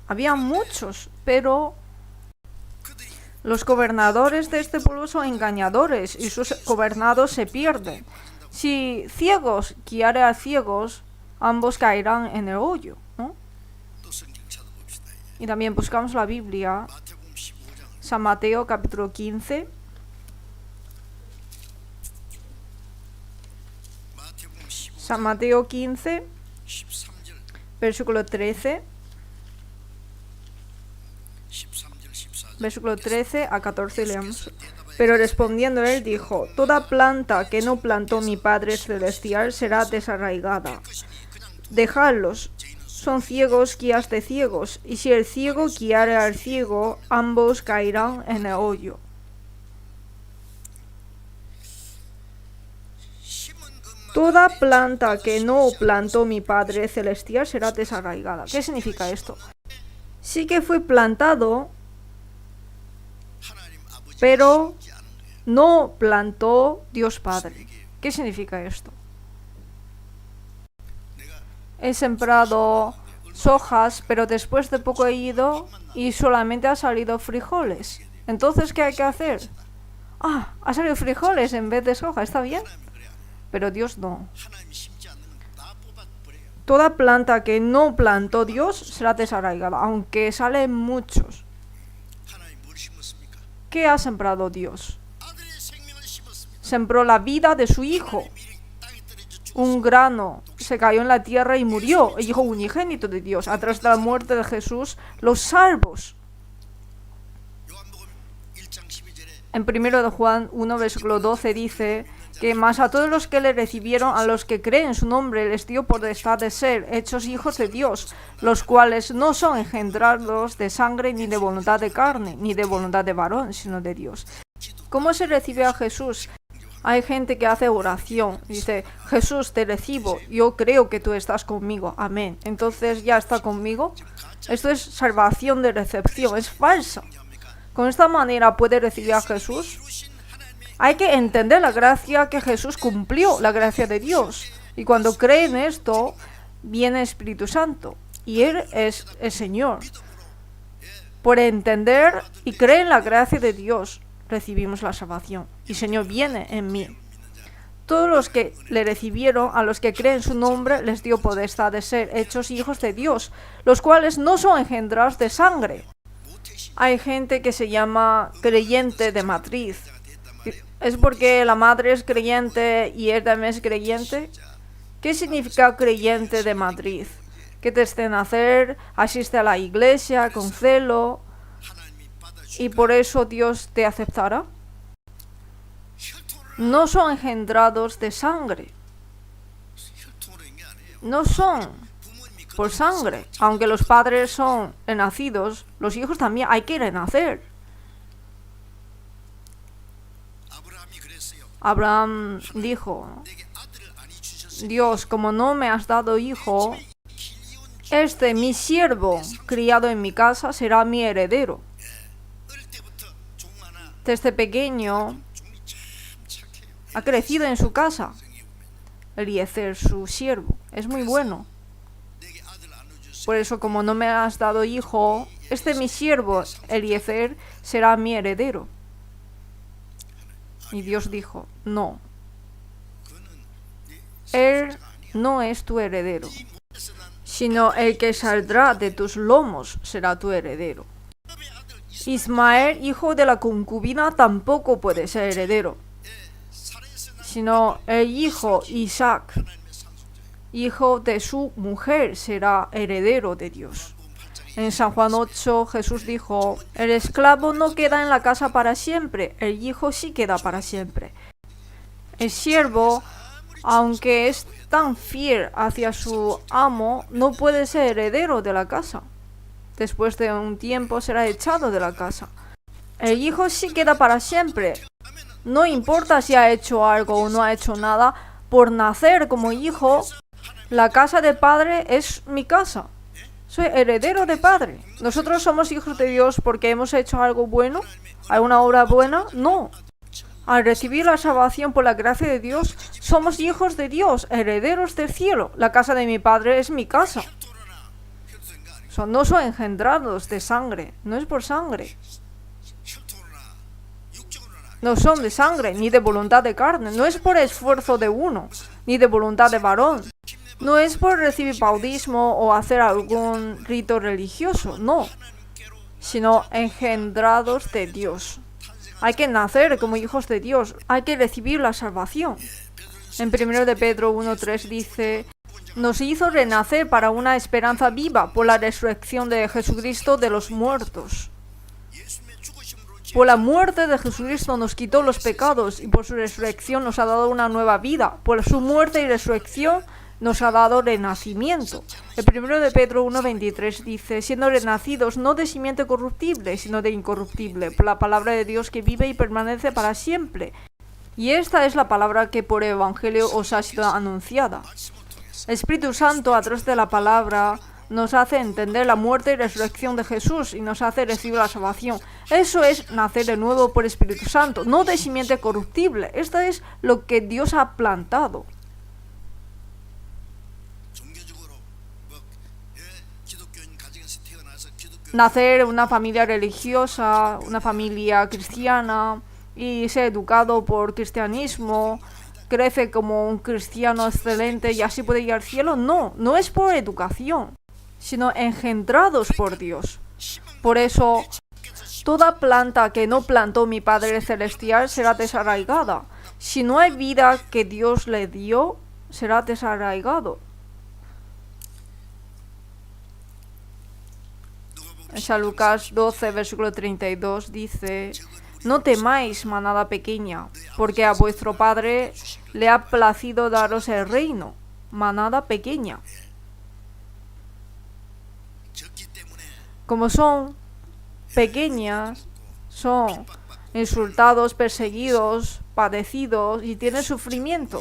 Había muchos, pero los gobernadores de este pueblo son engañadores y sus gobernados se pierden. Si ciegos guiare a ciegos, ambos caerán en el hoyo, ¿no? Y también buscamos la Biblia, San Mateo capítulo 15. San Mateo 15, versículo 13. Versículo 13 a 14 leamos. Pero respondiendo él dijo: toda planta que no plantó mi Padre Celestial será desarraigada. Dejadlos, son ciegos guías de ciegos, y si el ciego guiare al ciego, ambos caerán en el hoyo. Toda planta que no plantó mi Padre Celestial será desarraigada. ¿Qué significa esto? Sí que fue plantado, pero no plantó Dios Padre. ¿Qué significa esto? He sembrado sojas, pero después de poco he ido y solamente ha salido frijoles. Entonces, ¿qué hay que hacer? Ha salido frijoles en vez de soja, ¿está bien? Pero Dios no. Toda planta que no plantó Dios será desarraigada, aunque salen muchos. ¿Qué ha sembrado Dios? Sembró la vida de su Hijo. Un grano se cayó en la tierra y murió, el Hijo unigénito de Dios. A través de la muerte de Jesús, los salvos. En 1 de Juan 1, versículo 12 dice que más a todos los que le recibieron, a los que creen en su nombre, les dio potestad de ser hechos hijos de Dios, los cuales no son engendrados de sangre, ni de voluntad de carne, ni de voluntad de varón, sino de Dios. ¿Cómo se recibe a Jesús? Hay gente que hace oración, dice: Jesús, te recibo, yo creo que tú estás conmigo, amén. Entonces ya está conmigo. Esto es salvación de recepción, es falsa. Con esta manera puede recibir a Jesús. Hay que entender la gracia que Jesús cumplió, la gracia de Dios. Y cuando cree en esto, viene Espíritu Santo. Y Él es el Señor. Por entender y creer en la gracia de Dios, recibimos la salvación. Y el Señor viene en mí. Todos los que le recibieron, a los que creen en su nombre, les dio potestad de ser hechos hijos de Dios, los cuales no son engendrados de sangre. Hay gente que se llama creyente de matriz. ¿Es porque la madre es creyente y él también es creyente? ¿Qué significa creyente de matriz? Que desde nacer asiste a la iglesia con celo y por eso Dios te aceptará. No son engendrados de sangre. No son por sangre. Aunque los padres son renacidos, los hijos también hay que renacer. Abraham dijo: Dios, como no me has dado hijo, mi siervo, criado en mi casa, será mi heredero. Desde pequeño ha crecido en su casa. Eliezer, su siervo, es muy bueno. Por eso, como no me has dado hijo, mi siervo, Eliezer, será mi heredero. Y Dios dijo: no, él no es tu heredero, sino el que saldrá de tus lomos será tu heredero. Ismael, hijo de la concubina, tampoco puede ser heredero, sino el hijo Isaac, hijo de su mujer, será heredero de Dios. En San Juan 8, Jesús dijo: el esclavo no queda en la casa para siempre, el hijo sí queda para siempre. El siervo, aunque es tan fiel hacia su amo, no puede ser heredero de la casa. Después de un tiempo será echado de la casa. El hijo sí queda para siempre. No importa si ha hecho algo o no ha hecho nada, por nacer como hijo, la casa del Padre es mi casa. Soy heredero de Padre. ¿Nosotros somos hijos de Dios porque hemos hecho algo bueno? ¿Alguna obra buena? No. Al recibir la salvación por la gracia de Dios, somos hijos de Dios, herederos del cielo. La casa de mi Padre es mi casa. No son engendrados de sangre, no es por sangre. No son de sangre, ni de voluntad de carne. No es por esfuerzo de uno, ni de voluntad de varón. No es por recibir bautismo o hacer algún rito religioso, no, sino engendrados de Dios. Hay que nacer como hijos de Dios, hay que recibir la salvación. En 1 de Pedro 1:3 dice: nos hizo renacer para una esperanza viva por la resurrección de Jesucristo de los muertos. Por la muerte de Jesucristo nos quitó los pecados y por su resurrección nos ha dado una nueva vida. Por su muerte y resurrección nos ha dado renacimiento. El 1 de Pedro 1:23 dice: siendo renacidos no de simiente corruptible, sino de incorruptible, por la palabra de Dios que vive y permanece para siempre. Y esta es la palabra que por evangelio os ha sido anunciada. El Espíritu Santo, a través de la palabra, nos hace entender la muerte y resurrección de Jesús y nos hace recibir la salvación. Eso es nacer de nuevo por Espíritu Santo, no de simiente corruptible. Esto es lo que Dios ha plantado. Nacer en una familia religiosa, una familia cristiana y ser educado por cristianismo, crece como un cristiano excelente y así puede ir al cielo. No, no es por educación, sino engendrados por Dios. Por eso, toda planta que no plantó mi Padre Celestial será desarraigada. Si no hay vida que Dios le dio, será desarraigado. En San Lucas 12, versículo 32 dice: no temáis, manada pequeña, porque a vuestro Padre le ha placido daros el reino. Manada pequeña. Como son pequeñas, son insultados, perseguidos, padecidos y tienen sufrimiento.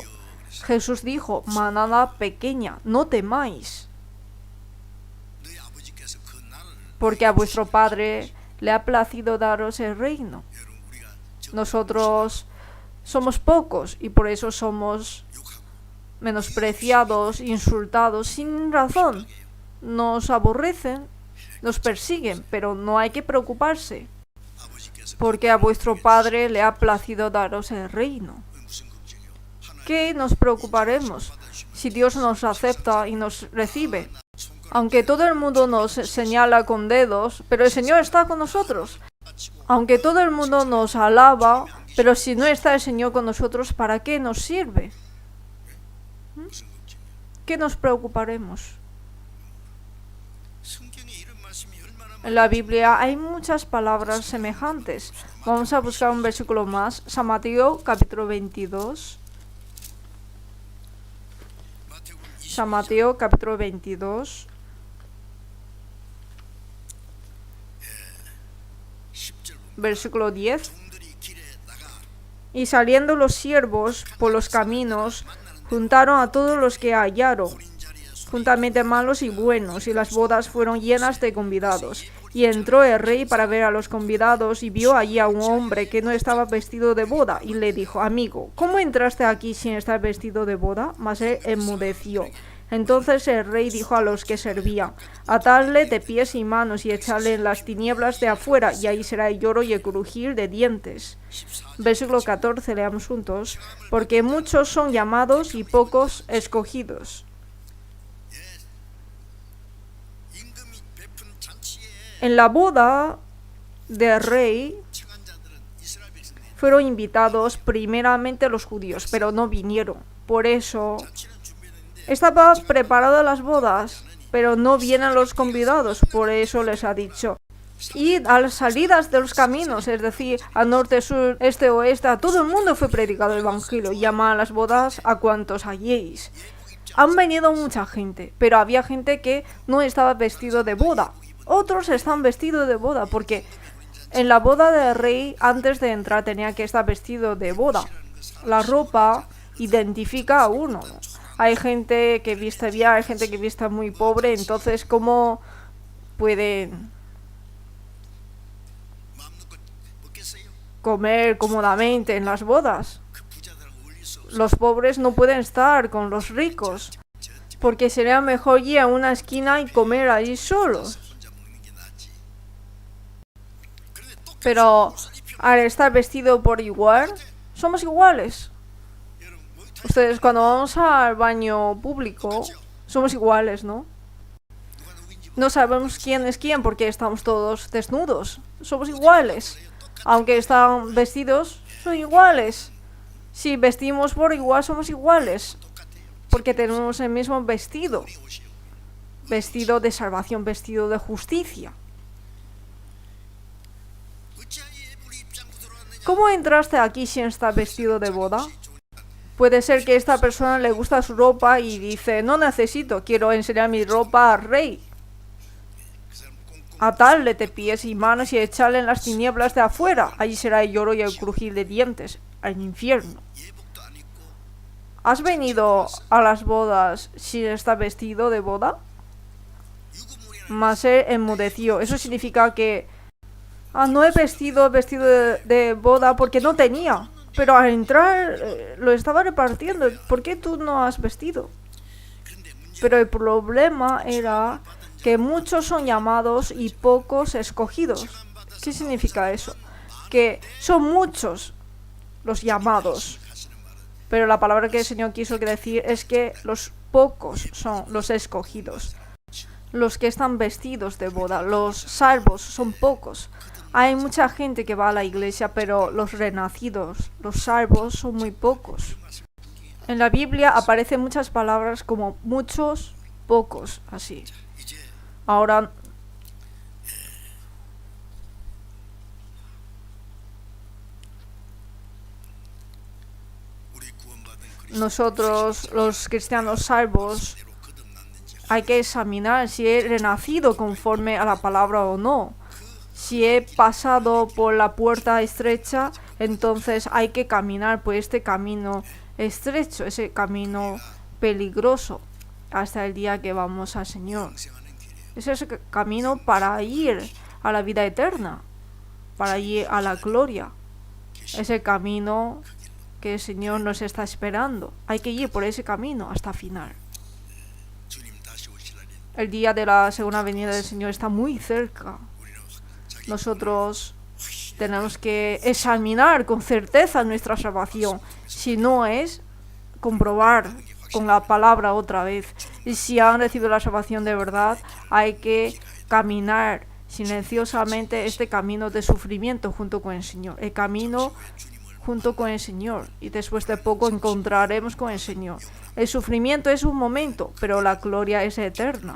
Jesús dijo: manada pequeña, no temáis, porque a vuestro Padre le ha placido daros el reino. Nosotros somos pocos y por eso somos menospreciados, insultados sin razón. Nos aborrecen, nos persiguen, pero no hay que preocuparse, porque a vuestro Padre le ha placido daros el reino. ¿Qué nos preocuparemos si Dios nos acepta y nos recibe? Aunque todo el mundo nos señala con dedos, pero el Señor está con nosotros. Aunque todo el mundo nos alaba, pero si no está el Señor con nosotros, ¿para qué nos sirve? ¿Qué nos preocuparemos? En la Biblia hay muchas palabras semejantes. Vamos a buscar un versículo más. San Mateo, capítulo 22. San Mateo, capítulo 22. Versículo 10. Y saliendo los siervos por los caminos, juntaron a todos los que hallaron, juntamente malos y buenos, y las bodas fueron llenas de convidados. Y entró el rey para ver a los convidados, y vio allí a un hombre que no estaba vestido de boda, y le dijo: amigo, ¿cómo entraste aquí sin estar vestido de boda? Mas él enmudeció. Entonces el rey dijo a los que servían: atadle de pies y manos y echadle en las tinieblas de afuera, y ahí será el lloro y el crujir de dientes. Versículo 14, leamos juntos. Porque muchos son llamados y pocos escogidos. En la boda del rey fueron invitados primeramente los judíos, pero no vinieron. Por eso estaban preparadas las bodas, pero no vienen los convidados. Por eso les ha dicho: id a las salidas de los caminos, es decir, al norte, sur, este, oeste, a todo el mundo fue predicado el evangelio. Llama a las bodas a cuantos halléis. Han venido mucha gente, pero había gente que no estaba vestido de boda. Otros están vestidos de boda, porque en la boda del rey, antes de entrar, tenía que estar vestido de boda. La ropa identifica a uno, ¿no? Hay gente que viste bien, hay gente que viste muy pobre, entonces ¿cómo pueden comer cómodamente en las bodas? Los pobres no pueden estar con los ricos, porque sería mejor ir a una esquina y comer allí solos. Pero al estar vestido por igual, somos iguales. Ustedes cuando vamos al baño público, somos iguales, ¿no? No sabemos quién es quién porque estamos todos desnudos. Somos iguales. Aunque están vestidos, son iguales. Si vestimos por igual, somos iguales. Porque tenemos el mismo vestido. Vestido de salvación, vestido de justicia. ¿Cómo entraste aquí si está vestido de boda? Puede ser que a esta persona le gusta su ropa y dice, no necesito, quiero enseñar mi ropa al rey. Atarle de pies y manos y echarle en las tinieblas de afuera. Allí será el lloro y el crujir de dientes, al infierno. ¿Has venido a las bodas sin estar vestido de boda? Mas él enmudeció. Eso significa que no he vestido de boda porque no tenía. Pero al entrar lo estaba repartiendo. ¿Por qué tú no has vestido? Pero el problema era que muchos son llamados y pocos escogidos. ¿Qué significa eso? Que son muchos los llamados. Pero la palabra que el Señor quiso decir es que los pocos son los escogidos. Los que están vestidos de boda, los salvos, son pocos. Hay mucha gente que va a la iglesia, pero los renacidos, los salvos, son muy pocos. En la Biblia aparecen muchas palabras como muchos, pocos, así. Ahora, nosotros, los cristianos salvos, hay que examinar si he renacido conforme a la palabra o no. Si he pasado por la puerta estrecha, entonces hay que caminar por este camino estrecho, ese camino peligroso, hasta el día que vamos al Señor. Es ese camino para ir a la vida eterna, para ir a la gloria. Es el camino que el Señor nos está esperando. Hay que ir por ese camino hasta el final. El día de la segunda venida del Señor está muy cerca. Nosotros tenemos que examinar con certeza nuestra salvación. Si no es, comprobar con la palabra otra vez. Y si han recibido la salvación de verdad, hay que caminar silenciosamente este camino de sufrimiento junto con el Señor. El camino junto con el Señor. Y después de poco encontraremos con el Señor. El sufrimiento es un momento, pero la gloria es eterna.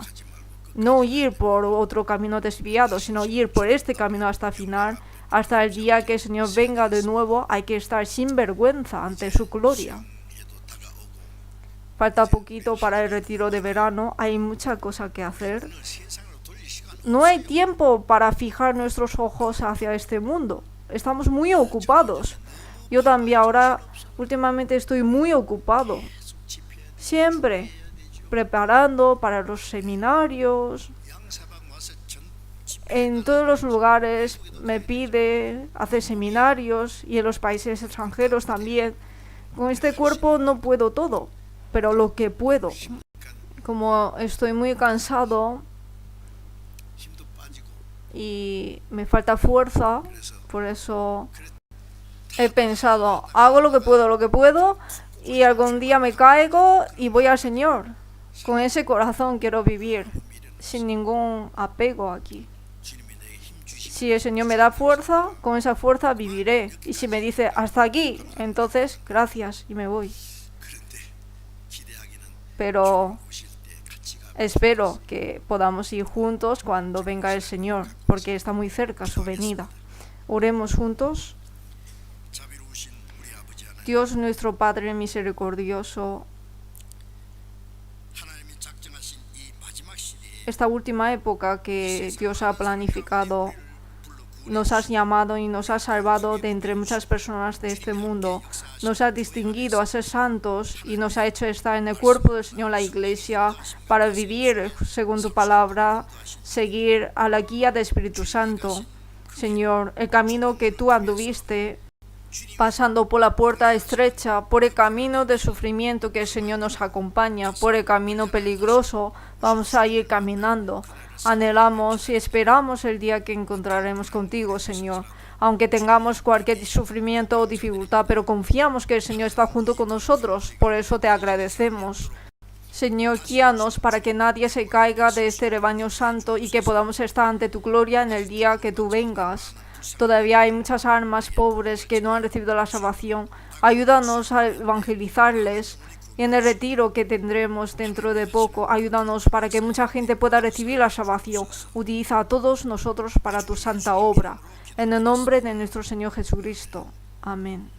No ir por otro camino desviado, sino ir por este camino hasta el final, hasta el día que el Señor venga de nuevo. Hay que estar sin vergüenza ante su gloria. Falta poquito para el retiro de verano, hay mucha cosa que hacer. No hay tiempo para fijar nuestros ojos hacia este mundo. Estamos muy ocupados. Yo también ahora, últimamente estoy muy ocupado. Siempre preparando para los seminarios. En todos los lugares me pide hacer seminarios y en los países extranjeros también. Con este cuerpo no puedo todo, pero lo que puedo. Como estoy muy cansado y me falta fuerza, por eso he pensado, hago lo que puedo y algún día me caigo y voy al Señor. Con ese corazón quiero vivir, sin ningún apego aquí. Si el Señor me da fuerza, con esa fuerza viviré. Y si me dice hasta aquí, entonces gracias y me voy. Pero espero que podamos ir juntos cuando venga el Señor, porque está muy cerca su venida. Oremos juntos. Dios nuestro Padre misericordioso, esta última época que Dios ha planificado, nos has llamado y nos has salvado de entre muchas personas de este mundo. Nos has distinguido a ser santos y nos ha hecho estar en el cuerpo del Señor, la Iglesia, para vivir según tu palabra, seguir a la guía del Espíritu Santo. Señor, el camino que tú anduviste, pasando por la puerta estrecha, por el camino de sufrimiento que el Señor nos acompaña, por el camino peligroso, vamos a ir caminando. Anhelamos y esperamos el día que encontraremos contigo, Señor. aunque tengamos cualquier sufrimiento o dificultad, pero confiamos que el Señor está junto con nosotros, por eso te agradecemos. Señor, guíanos para que nadie se caiga de este rebaño santo y que podamos estar ante tu gloria en el día que tú vengas. Todavía hay muchas almas pobres que no han recibido la salvación. Ayúdanos a evangelizarles. Y en el retiro que tendremos dentro de poco, ayúdanos para que mucha gente pueda recibir la salvación. Utiliza a todos nosotros para tu santa obra. En el nombre de nuestro Señor Jesucristo. Amén.